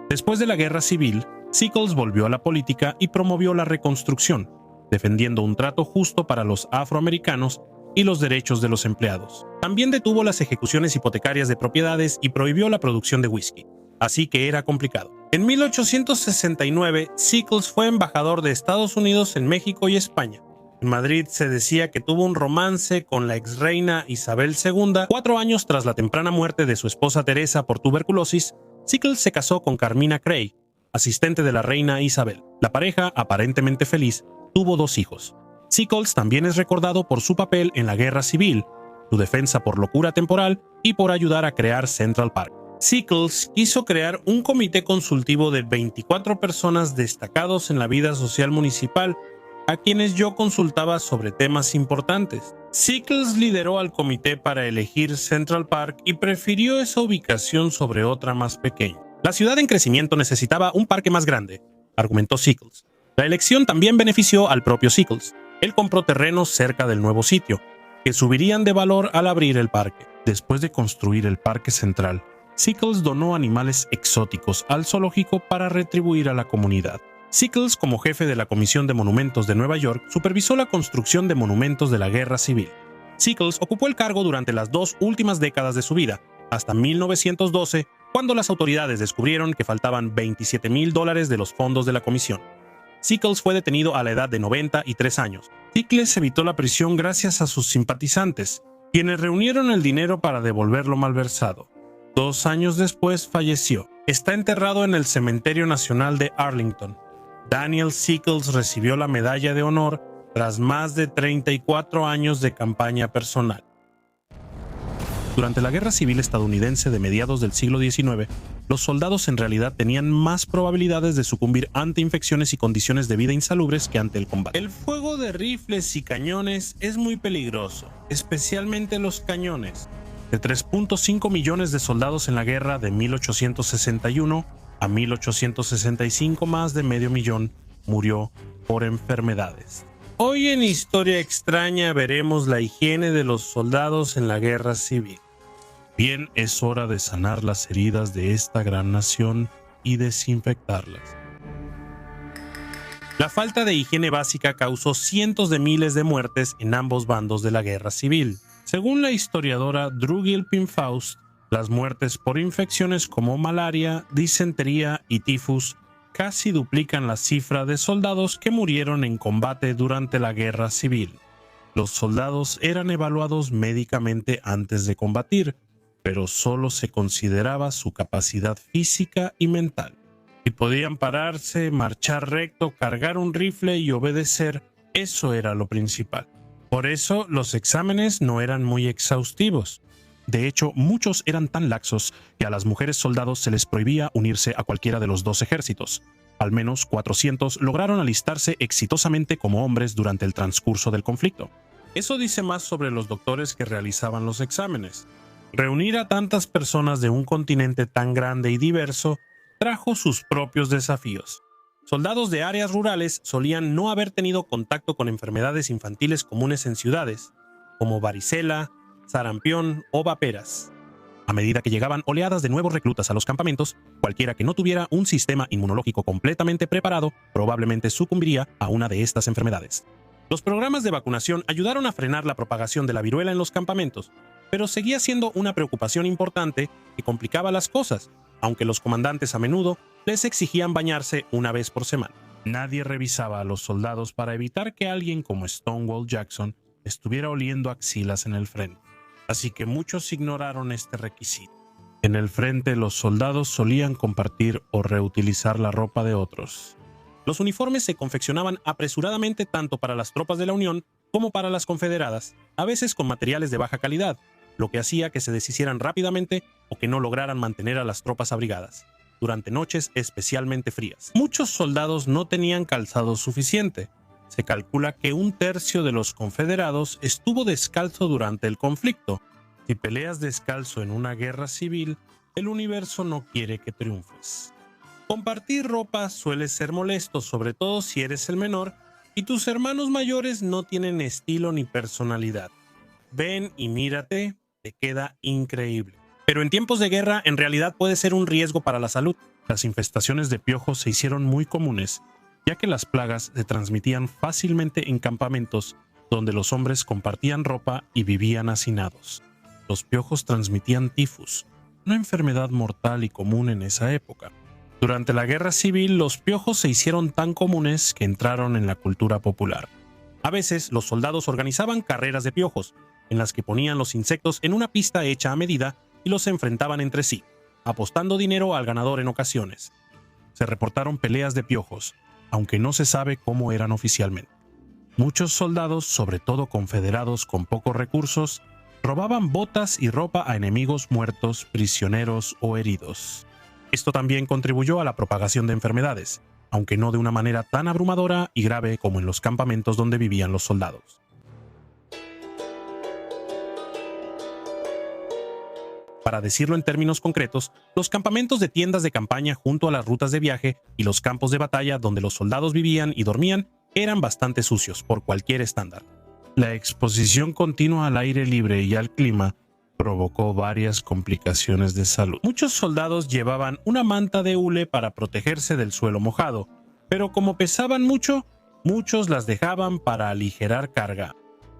Después de la Guerra Civil, Sickles volvió a la política y promovió la reconstrucción, defendiendo un trato justo para los afroamericanos y los derechos de los empleados. También detuvo las ejecuciones hipotecarias de propiedades y prohibió la producción de whisky, así que era complicado. En 1869, Sickles fue embajador de Estados Unidos en México y España. En Madrid se decía que tuvo un romance con la exreina Isabel II. 4 años tras la temprana muerte de su esposa Teresa por tuberculosis, Sickles se casó con Carmina Cray, asistente de la reina Isabel. La pareja, aparentemente feliz, tuvo 2 hijos. Sickles también es recordado por su papel en la Guerra Civil, su defensa por locura temporal y por ayudar a crear Central Park. Sickles quiso crear un comité consultivo de 24 personas destacados en la vida social municipal, a quienes yo consultaba sobre temas importantes. Sickles lideró al comité para elegir Central Park y prefirió esa ubicación sobre otra más pequeña. La ciudad en crecimiento necesitaba un parque más grande, argumentó Sickles. La elección también benefició al propio Sickles. Él compró terrenos cerca del nuevo sitio, que subirían de valor al abrir el parque. Después de construir el parque central, Sickles donó animales exóticos al zoológico para retribuir a la comunidad. Sickles, como jefe de la Comisión de Monumentos de Nueva York, supervisó la construcción de monumentos de la Guerra Civil. Sickles ocupó el cargo durante las 2 últimas décadas de su vida, hasta 1912, cuando las autoridades descubrieron que faltaban $27,000 de los fondos de la comisión. Sickles fue detenido a la edad de 93 años. Sickles evitó la prisión gracias a sus simpatizantes, quienes reunieron el dinero para devolver lo malversado. 2 años después falleció. Está enterrado en el Cementerio Nacional de Arlington. Daniel Sickles recibió la Medalla de Honor tras más de 34 años de campaña personal. Durante la Guerra Civil estadounidense de mediados del siglo XIX, los soldados en realidad tenían más probabilidades de sucumbir ante infecciones y condiciones de vida insalubres que ante el combate. El fuego de rifles y cañones es muy peligroso, especialmente los cañones. De 3.5 millones de soldados en la guerra de 1861 a 1865, más de medio millón murió por enfermedades. Hoy en Historia Extraña veremos la higiene de los soldados en la Guerra Civil. Bien, es hora de sanar las heridas de esta gran nación y desinfectarlas. La falta de higiene básica causó cientos de miles de muertes en ambos bandos de la guerra civil. Según la historiadora Drew Gilpin Faust, las muertes por infecciones como malaria, disentería y tifus casi duplican la cifra de soldados que murieron en combate durante la guerra civil. Los soldados eran evaluados médicamente antes de combatir, pero solo se consideraba su capacidad física y mental. Si podían pararse, marchar recto, cargar un rifle y obedecer, eso era lo principal. Por eso, los exámenes no eran muy exhaustivos. De hecho, muchos eran tan laxos que a las mujeres soldados se les prohibía unirse a cualquiera de los dos ejércitos. Al menos 400 lograron alistarse exitosamente como hombres durante el transcurso del conflicto. Eso dice más sobre los doctores que realizaban los exámenes. Reunir a tantas personas de un continente tan grande y diverso trajo sus propios desafíos. Soldados de áreas rurales solían no haber tenido contacto con enfermedades infantiles comunes en ciudades, como varicela, sarampión o vaperas. A medida que llegaban oleadas de nuevos reclutas a los campamentos, cualquiera que no tuviera un sistema inmunológico completamente preparado probablemente sucumbiría a una de estas enfermedades. Los programas de vacunación ayudaron a frenar la propagación de la viruela en los campamentos, pero seguía siendo una preocupación importante que complicaba las cosas, aunque los comandantes a menudo les exigían bañarse una vez por semana. Nadie revisaba a los soldados para evitar que alguien como Stonewall Jackson estuviera oliendo axilas en el frente, así que muchos ignoraron este requisito. En el frente, los soldados solían compartir o reutilizar la ropa de otros. Los uniformes se confeccionaban apresuradamente tanto para las tropas de la Unión como para las confederadas, a veces con materiales de baja calidad, lo que hacía que se deshicieran rápidamente o que no lograran mantener a las tropas abrigadas, durante noches especialmente frías. Muchos soldados no tenían calzado suficiente. Se calcula que 1/3 de los confederados estuvo descalzo durante el conflicto. Si peleas descalzo en una guerra civil, el universo no quiere que triunfes. Compartir ropa suele ser molesto, sobre todo si eres el menor y tus hermanos mayores no tienen estilo ni personalidad. Ven y mírate, te queda increíble. Pero en tiempos de guerra, en realidad puede ser un riesgo para la salud. Las infestaciones de piojos se hicieron muy comunes, ya que las plagas se transmitían fácilmente en campamentos donde los hombres compartían ropa y vivían hacinados. Los piojos transmitían tifus, una enfermedad mortal y común en esa época. Durante la guerra civil, los piojos se hicieron tan comunes que entraron en la cultura popular. A veces, los soldados organizaban carreras de piojos, en las que ponían los insectos en una pista hecha a medida y los enfrentaban entre sí, apostando dinero al ganador en ocasiones. Se reportaron peleas de piojos, aunque no se sabe cómo eran oficialmente. Muchos soldados, sobre todo confederados con pocos recursos, robaban botas y ropa a enemigos muertos, prisioneros o heridos. Esto también contribuyó a la propagación de enfermedades, aunque no de una manera tan abrumadora y grave como en los campamentos donde vivían los soldados. Para decirlo en términos concretos, los campamentos de tiendas de campaña junto a las rutas de viaje y los campos de batalla donde los soldados vivían y dormían eran bastante sucios por cualquier estándar. La exposición continua al aire libre y al clima provocó varias complicaciones de salud. Muchos soldados llevaban una manta de hule para protegerse del suelo mojado, pero como pesaban mucho, muchos las dejaban para aligerar carga.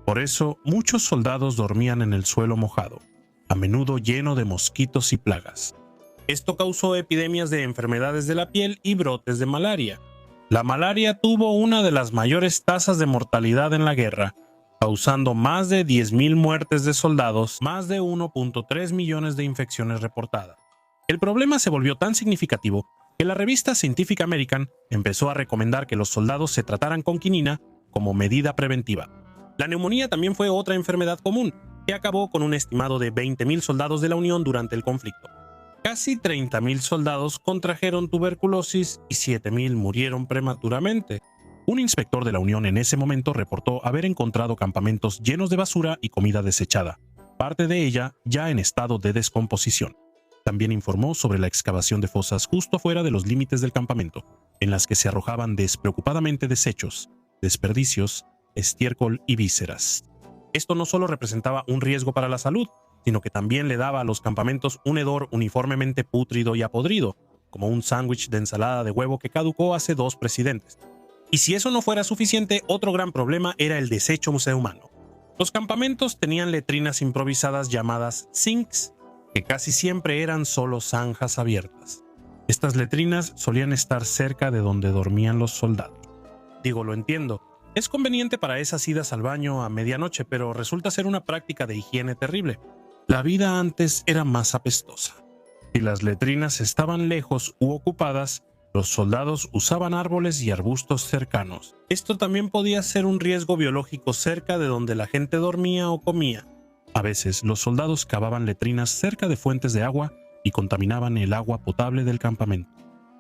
Por eso, muchos soldados dormían en el suelo mojado, a menudo lleno de mosquitos y plagas. Esto causó epidemias de enfermedades de la piel y brotes de malaria. La malaria tuvo una de las mayores tasas de mortalidad en la guerra, causando más de 10,000 muertes de soldados, más de 1.3 millones de infecciones reportadas. El problema se volvió tan significativo que la revista Scientific American empezó a recomendar que los soldados se trataran con quinina como medida preventiva. La neumonía también fue otra enfermedad común, que acabó con un estimado de 20,000 soldados de la Unión durante el conflicto. Casi 30,000 soldados contrajeron tuberculosis y 7,000 murieron prematuramente. Un inspector de la Unión en ese momento reportó haber encontrado campamentos llenos de basura y comida desechada, parte de ella ya en estado de descomposición. También informó sobre la excavación de fosas justo fuera de los límites del campamento, en las que se arrojaban despreocupadamente desechos, desperdicios, estiércol y vísceras. Esto no solo representaba un riesgo para la salud, sino que también le daba a los campamentos un hedor uniformemente pútrido y apodrido, como un sándwich de ensalada de huevo que caducó hace 2 presidentes. Y si eso no fuera suficiente, otro gran problema era el desecho musehumano. Los campamentos tenían letrinas improvisadas llamadas sinks, que casi siempre eran solo zanjas abiertas. Estas letrinas solían estar cerca de donde dormían los soldados. Digo, lo entiendo. Es conveniente para esas idas al baño a medianoche, pero resulta ser una práctica de higiene terrible. La vida antes era más apestosa. Si las letrinas estaban lejos u ocupadas, los soldados usaban árboles y arbustos cercanos. Esto también podía ser un riesgo biológico cerca de donde la gente dormía o comía. A veces, los soldados cavaban letrinas cerca de fuentes de agua y contaminaban el agua potable del campamento.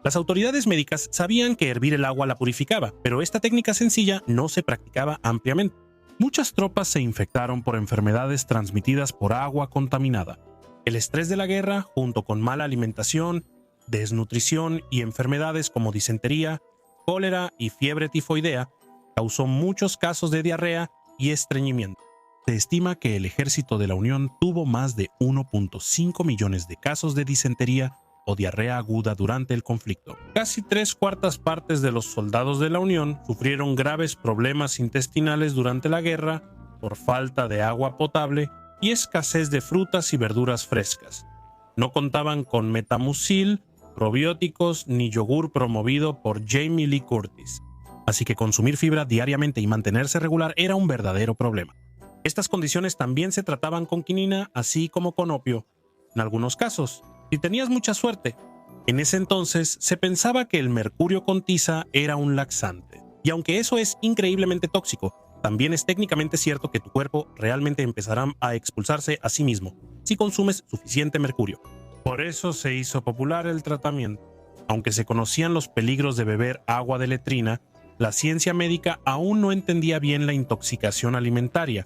Las autoridades médicas sabían que hervir el agua la purificaba, pero esta técnica sencilla no se practicaba ampliamente. Muchas tropas se infectaron por enfermedades transmitidas por agua contaminada. El estrés de la guerra, junto con mala alimentación, desnutrición y enfermedades como disentería, cólera y fiebre tifoidea, causó muchos casos de diarrea y estreñimiento. Se estima que el ejército de la Unión tuvo más de 1.5 millones de casos de disentería o diarrea aguda durante el conflicto. Casi 3/4 partes de los soldados de la Unión sufrieron graves problemas intestinales durante la guerra por falta de agua potable y escasez de frutas y verduras frescas. No contaban con metamucil, probióticos ni yogur promovido por Jamie Lee Curtis. Así que consumir fibra diariamente y mantenerse regular era un verdadero problema. Estas condiciones también se trataban con quinina, así como con opio. En algunos casos, si tenías mucha suerte. En ese entonces se pensaba que el mercurio con tiza era un laxante. Y aunque eso es increíblemente tóxico, también es técnicamente cierto que tu cuerpo realmente empezará a expulsarse a sí mismo si consumes suficiente mercurio. Por eso se hizo popular el tratamiento. Aunque se conocían los peligros de beber agua de letrina, la ciencia médica aún no entendía bien la intoxicación alimentaria.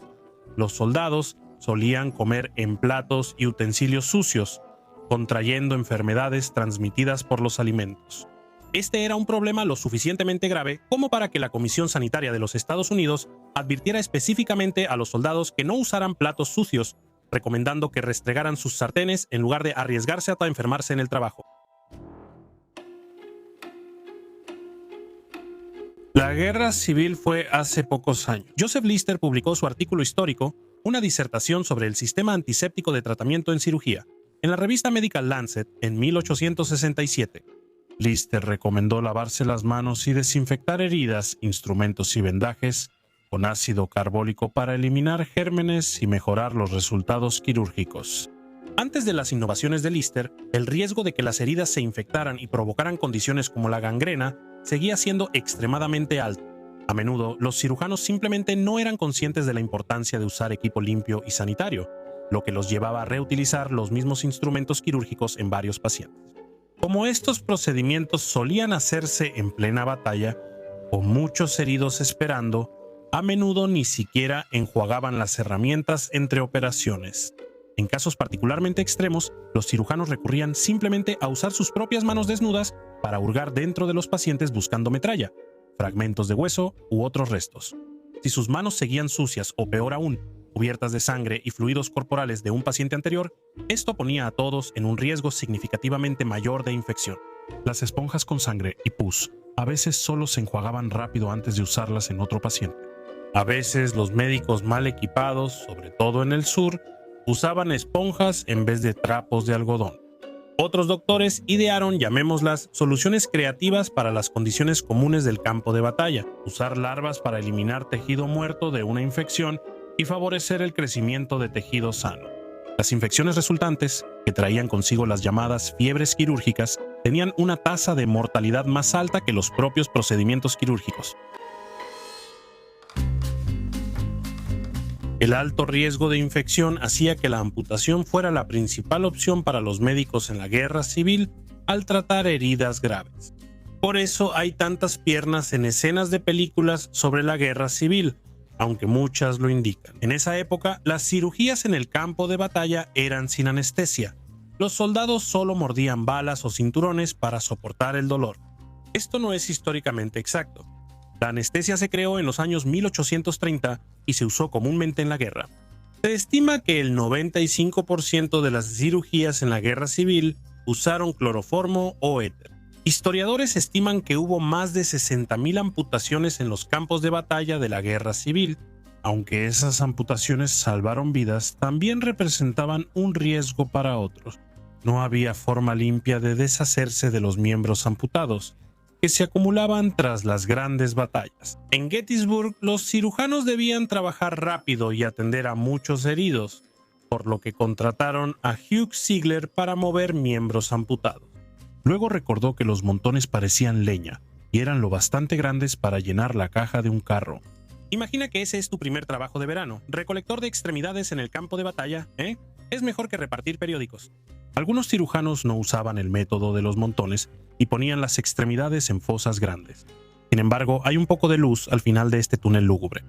Los soldados solían comer en platos y utensilios sucios, contrayendo enfermedades transmitidas por los alimentos. Este era un problema lo suficientemente grave como para que la Comisión Sanitaria de los Estados Unidos advirtiera específicamente a los soldados que no usaran platos sucios, recomendando que restregaran sus sartenes en lugar de arriesgarse a enfermarse en el trabajo. La guerra civil fue hace pocos años. Joseph Lister publicó su artículo histórico, una disertación sobre el sistema antiséptico de tratamiento en cirugía, en la revista Medical Lancet en 1867. Lister recomendó lavarse las manos y desinfectar heridas, instrumentos y vendajes con ácido carbólico para eliminar gérmenes y mejorar los resultados quirúrgicos. Antes de las innovaciones de Lister, el riesgo de que las heridas se infectaran y provocaran condiciones como la gangrena seguía siendo extremadamente alto. A menudo, los cirujanos simplemente no eran conscientes de la importancia de usar equipo limpio y sanitario, lo que los llevaba a reutilizar los mismos instrumentos quirúrgicos en varios pacientes. Como estos procedimientos solían hacerse en plena batalla, con muchos heridos esperando, a menudo ni siquiera enjuagaban las herramientas entre operaciones. En casos particularmente extremos, los cirujanos recurrían simplemente a usar sus propias manos desnudas para hurgar dentro de los pacientes buscando metralla, fragmentos de hueso u otros restos. Si sus manos seguían sucias o peor aún, cubiertas de sangre y fluidos corporales de un paciente anterior, esto ponía a todos en un riesgo significativamente mayor de infección. Las esponjas con sangre y pus a veces solo se enjuagaban rápido antes de usarlas en otro paciente. A veces los médicos mal equipados, sobre todo en el sur, usaban esponjas en vez de trapos de algodón. Otros doctores idearon, llamémoslas, soluciones creativas para las condiciones comunes del campo de batalla, usar larvas para eliminar tejido muerto de una infección y favorecer el crecimiento de tejido sano. Las infecciones resultantes, que traían consigo las llamadas fiebres quirúrgicas, tenían una tasa de mortalidad más alta que los propios procedimientos quirúrgicos. El alto riesgo de infección hacía que la amputación fuera la principal opción para los médicos en la guerra civil al tratar heridas graves. Por eso hay tantas piernas en escenas de películas sobre la guerra civil, aunque muchas lo indican. En esa época, las cirugías en el campo de batalla eran sin anestesia. Los soldados solo mordían balas o cinturones para soportar el dolor. Esto no es históricamente exacto. La anestesia se creó en los años 1830 y se usó comúnmente en la guerra. Se estima que el 95% de las cirugías en la guerra civil usaron cloroformo o éter. Historiadores estiman que hubo más de 60.000 amputaciones en los campos de batalla de la Guerra Civil. Aunque esas amputaciones salvaron vidas, también representaban un riesgo para otros. No había forma limpia de deshacerse de los miembros amputados, que se acumulaban tras las grandes batallas. En Gettysburg, los cirujanos debían trabajar rápido y atender a muchos heridos, por lo que contrataron a Hugh Ziegler para mover miembros amputados. Luego recordó que los montones parecían leña y eran lo bastante grandes para llenar la caja de un carro. Imagina que ese es tu primer trabajo de verano, recolector de extremidades en el campo de batalla, ¿eh? Es mejor que repartir periódicos. Algunos cirujanos no usaban el método de los montones y ponían las extremidades en fosas grandes. Sin embargo, hay un poco de luz al final de este túnel lúgubre.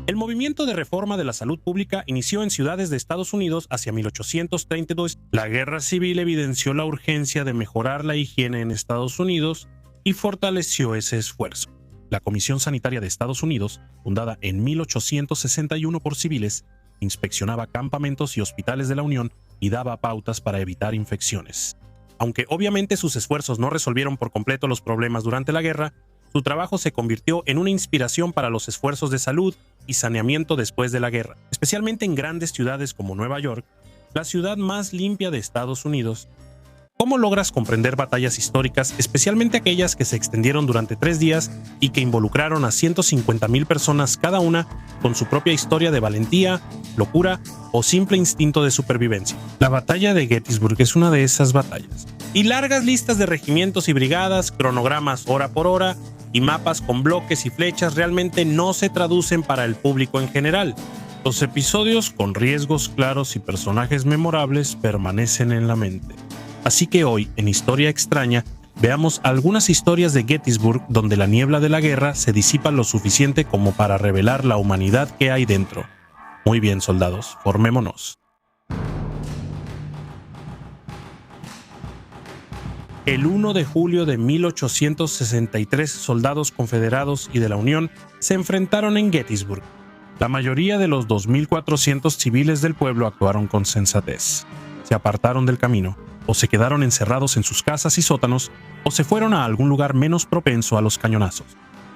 El movimiento de reforma de la salud pública inició en ciudades de Estados Unidos hacia 1832. La guerra civil evidenció la urgencia de mejorar la higiene en Estados Unidos y fortaleció ese esfuerzo. La Comisión Sanitaria de Estados Unidos, fundada en 1861 por civiles, inspeccionaba campamentos y hospitales de la Unión y daba pautas para evitar infecciones. Aunque obviamente sus esfuerzos no resolvieron por completo los problemas durante la guerra, su trabajo se convirtió en una inspiración para los esfuerzos de salud y saneamiento después de la guerra, especialmente en grandes ciudades como Nueva York, la ciudad más limpia de Estados Unidos. ¿Cómo logras comprender batallas históricas, especialmente aquellas que se extendieron durante 3 días y que involucraron a 150,000 personas cada una con su propia historia de valentía, locura o simple instinto de supervivencia? La batalla de Gettysburg es una de esas batallas. Y largas listas de regimientos y brigadas, cronogramas hora por hora y mapas con bloques y flechas realmente no se traducen para el público en general. Los episodios con riesgos claros y personajes memorables permanecen en la mente. Así que hoy, en Historia Extraña, veamos algunas historias de Gettysburg donde la niebla de la guerra se disipa lo suficiente como para revelar la humanidad que hay dentro. Muy bien, soldados, formémonos. El 1 de julio de 1863, soldados confederados y de la Unión se enfrentaron en Gettysburg. La mayoría de los 2.400 civiles del pueblo actuaron con sensatez. Se apartaron del camino, o se quedaron encerrados en sus casas y sótanos, o se fueron a algún lugar menos propenso a los cañonazos.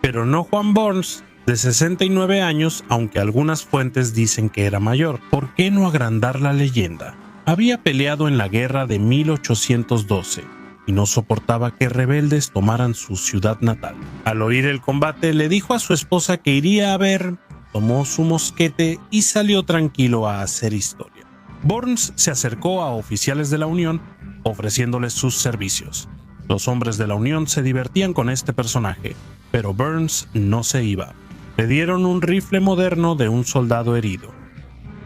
Pero no Juan Burns, de 69 años, aunque algunas fuentes dicen que era mayor. ¿Por qué no agrandar la leyenda? Había peleado en la guerra de 1812 y no soportaba que rebeldes tomaran su ciudad natal. Al oír el combate, le dijo a su esposa que iría a ver, tomó su mosquete y salió tranquilo a hacer historia. Burns se acercó a oficiales de la Unión ofreciéndoles sus servicios. Los hombres de la Unión se divertían con este personaje, pero Burns no se iba. Le dieron un rifle moderno de un soldado herido.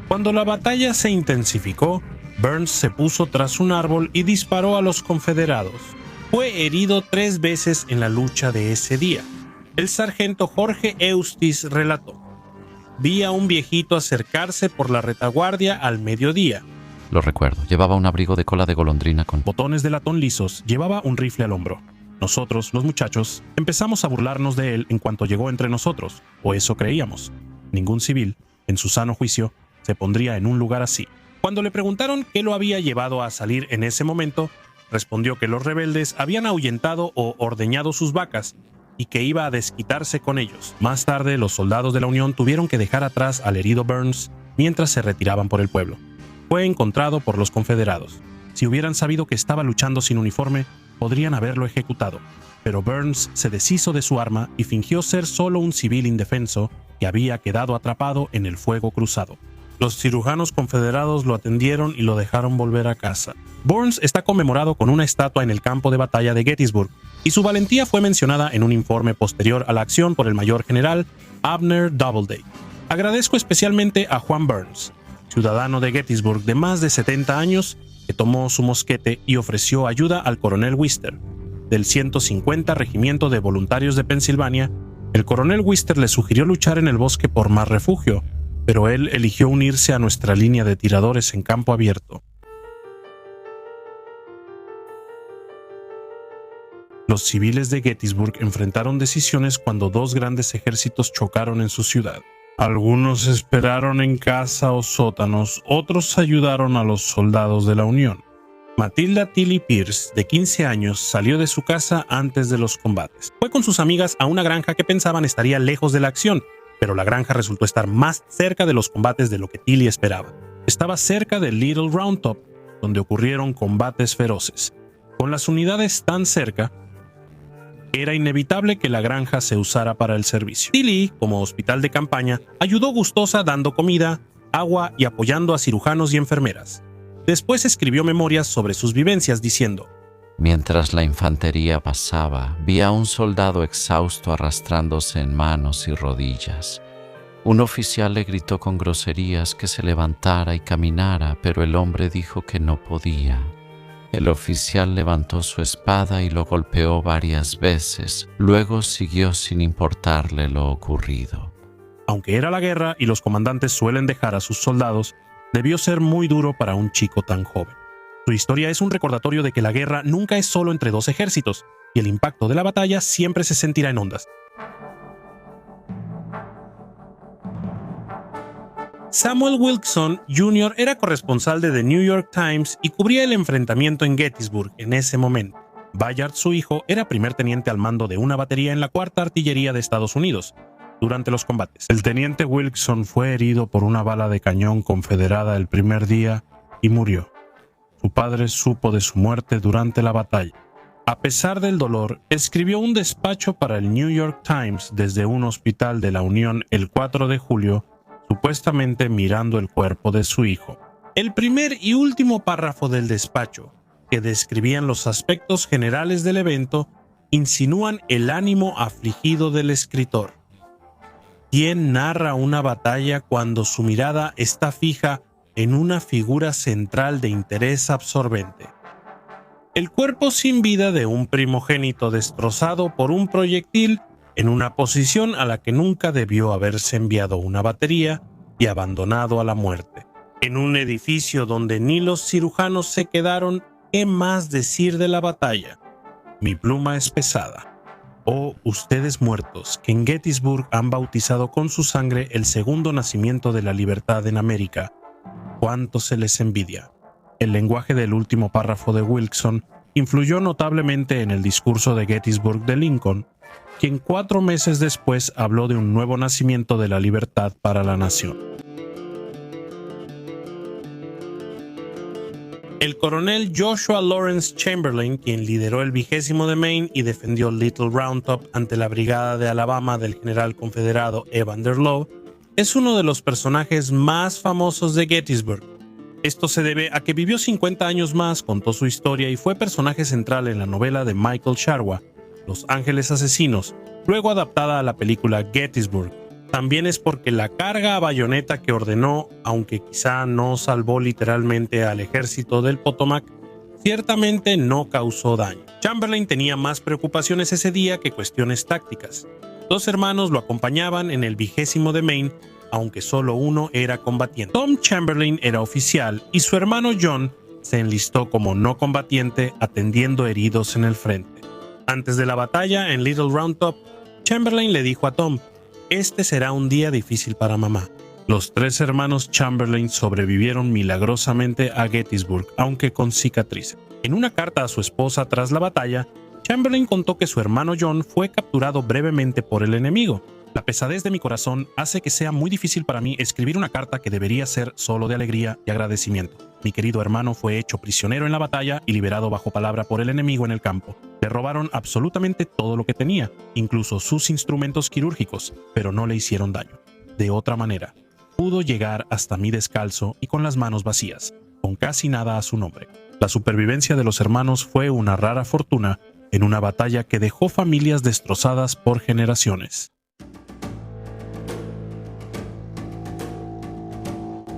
Cuando la batalla se intensificó, Burns se puso tras un árbol y disparó a los confederados. Fue herido 3 veces en la lucha de ese día. El sargento Jorge Eustis relató: vi a un viejito acercarse por la retaguardia al mediodía. Lo recuerdo, llevaba un abrigo de cola de golondrina con botones de latón lisos, llevaba un rifle al hombro. Nosotros, los muchachos, empezamos a burlarnos de él en cuanto llegó entre nosotros, o eso creíamos. Ningún civil, en su sano juicio, se pondría en un lugar así. Cuando le preguntaron qué lo había llevado a salir en ese momento, respondió que los rebeldes habían ahuyentado o ordeñado sus vacas y que iba a desquitarse con ellos. Más tarde, los soldados de la Unión tuvieron que dejar atrás al herido Burns mientras se retiraban por el pueblo. Fue encontrado por los confederados. Si hubieran sabido que estaba luchando sin uniforme, podrían haberlo ejecutado. Pero Burns se deshizo de su arma y fingió ser solo un civil indefenso que había quedado atrapado en el fuego cruzado. Los cirujanos confederados lo atendieron y lo dejaron volver a casa. Burns está conmemorado con una estatua en el campo de batalla de Gettysburg, y su valentía fue mencionada en un informe posterior a la acción por el mayor general Abner Doubleday. Agradezco especialmente a Juan Burns, ciudadano de Gettysburg de más de 70 años, que tomó su mosquete y ofreció ayuda al coronel Wister, del 150 Regimiento de Voluntarios de Pensilvania. El coronel Wister le sugirió luchar en el bosque por más refugio, pero él eligió unirse a nuestra línea de tiradores en campo abierto. Los civiles de Gettysburg enfrentaron decisiones cuando 2 grandes ejércitos chocaron en su ciudad. Algunos esperaron en casa o sótanos, otros ayudaron a los soldados de la Unión. Matilda Tilly Pierce, de 15 años, salió de su casa antes de los combates. Fue con sus amigas a una granja que pensaban estaría lejos de la acción, pero la granja resultó estar más cerca de los combates de lo que Tilly esperaba. Estaba cerca de Little Round Top, donde ocurrieron combates feroces. Con las unidades tan cerca, era inevitable que la granja se usara para el servicio. Tilly, como hospital de campaña, ayudó gustosa dando comida, agua y apoyando a cirujanos y enfermeras. Después escribió memorias sobre sus vivencias diciendo: Mientras la infantería pasaba, vi a un soldado exhausto arrastrándose en manos y rodillas. Un oficial le gritó con groserías que se levantara y caminara, pero el hombre dijo que no podía. El oficial levantó su espada y lo golpeó varias veces. Luego siguió sin importarle lo ocurrido. Aunque era la guerra y los comandantes suelen dejar a sus soldados, debió ser muy duro para un chico tan joven. Su historia es un recordatorio de que la guerra nunca es solo entre dos ejércitos, y el impacto de la batalla siempre se sentirá en ondas. Samuel Wilson Jr. era corresponsal de The New York Times y cubría el enfrentamiento en Gettysburg en ese momento. Bayard, su hijo, era primer teniente al mando de una batería en la 4ª Artillería de Estados Unidos. Durante los combates, el teniente Wilson fue herido por una bala de cañón confederada el primer día y murió. Su padre supo de su muerte durante la batalla. A pesar del dolor, escribió un despacho para el New York Times desde un hospital de la Unión el 4 de julio, supuestamente mirando el cuerpo de su hijo. El primer y último párrafo del despacho, que describían los aspectos generales del evento, insinúan el ánimo afligido del escritor. ¿Quién narra una batalla cuando su mirada está fija en una figura central de interés absorbente? El cuerpo sin vida de un primogénito destrozado por un proyectil en una posición a la que nunca debió haberse enviado una batería y abandonado a la muerte. En un edificio donde ni los cirujanos se quedaron, ¿qué más decir de la batalla? Mi pluma es pesada. Oh, ustedes muertos, que en Gettysburg han bautizado con su sangre el segundo nacimiento de la libertad en América. ¿Cuánto se les envidia? El lenguaje del último párrafo de Wilson influyó notablemente en el discurso de Gettysburg de Lincoln, quien 4 meses después habló de un nuevo nacimiento de la libertad para la nación. El coronel Joshua Lawrence Chamberlain, quien lideró el 20º de Maine y defendió Little Round Top ante la brigada de Alabama del general confederado Evander Lowe, es uno de los personajes más famosos de Gettysburg. Esto se debe a que vivió 50 años más, contó su historia y fue personaje central en la novela de Michael Sharwa, Los Ángeles Asesinos, luego adaptada a la película Gettysburg. También es porque la carga a bayoneta que ordenó, aunque quizá no salvó literalmente al ejército del Potomac, ciertamente no causó daño. Chamberlain tenía más preocupaciones ese día que cuestiones tácticas. 2 hermanos lo acompañaban en el 20º de Maine, aunque solo uno era combatiente. Tom Chamberlain era oficial y su hermano John se enlistó como no combatiente atendiendo heridos en el frente. Antes de la batalla en Little Round Top, Chamberlain le dijo a Tom: «Este será un día difícil para mamá». Los 3 hermanos Chamberlain sobrevivieron milagrosamente a Gettysburg, aunque con cicatrices. En una carta a su esposa tras la batalla, Chamberlain contó que su hermano John fue capturado brevemente por el enemigo. La pesadez de mi corazón hace que sea muy difícil para mí escribir una carta que debería ser solo de alegría y agradecimiento. Mi querido hermano fue hecho prisionero en la batalla y liberado bajo palabra por el enemigo en el campo. Le robaron absolutamente todo lo que tenía, incluso sus instrumentos quirúrgicos, pero no le hicieron daño. De otra manera, pudo llegar hasta mí descalzo y con las manos vacías, con casi nada a su nombre. La supervivencia de los hermanos fue una rara fortuna en una batalla que dejó familias destrozadas por generaciones.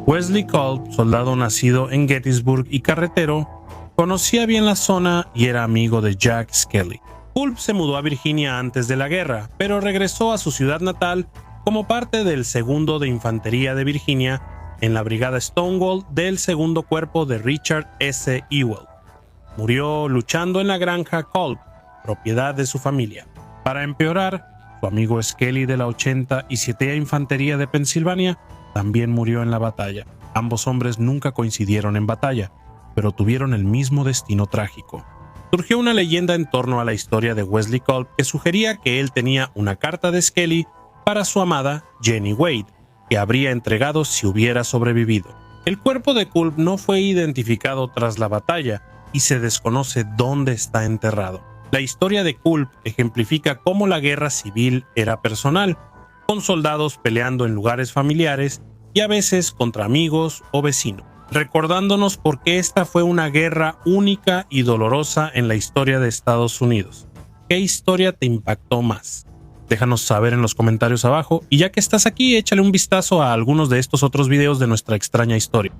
Wesley Culp, soldado nacido en Gettysburg y carretero, conocía bien la zona y era amigo de Jack Skelly. Culp se mudó a Virginia antes de la guerra, pero regresó a su ciudad natal como parte del 2º de Infantería de Virginia en la brigada Stonewall del 2º Cuerpo de Richard S. Ewell. Murió luchando en la granja Culp, propiedad de su familia. Para empeorar, su amigo Skelly de la 87ª Infantería de Pensilvania también murió en la batalla. Ambos hombres nunca coincidieron en batalla, pero tuvieron el mismo destino trágico. Surgió una leyenda en torno a la historia de Wesley Culp que sugería que él tenía una carta de Skelly para su amada Jenny Wade, que habría entregado si hubiera sobrevivido. El cuerpo de Culp no fue identificado tras la batalla y se desconoce dónde está enterrado. La historia de Culp ejemplifica cómo la guerra civil era personal, con soldados peleando en lugares familiares y a veces contra amigos o vecinos, recordándonos por qué esta fue una guerra única y dolorosa en la historia de Estados Unidos. ¿Qué historia te impactó más? Déjanos saber en los comentarios abajo y ya que estás aquí, échale un vistazo a algunos de estos otros videos de nuestra extraña historia.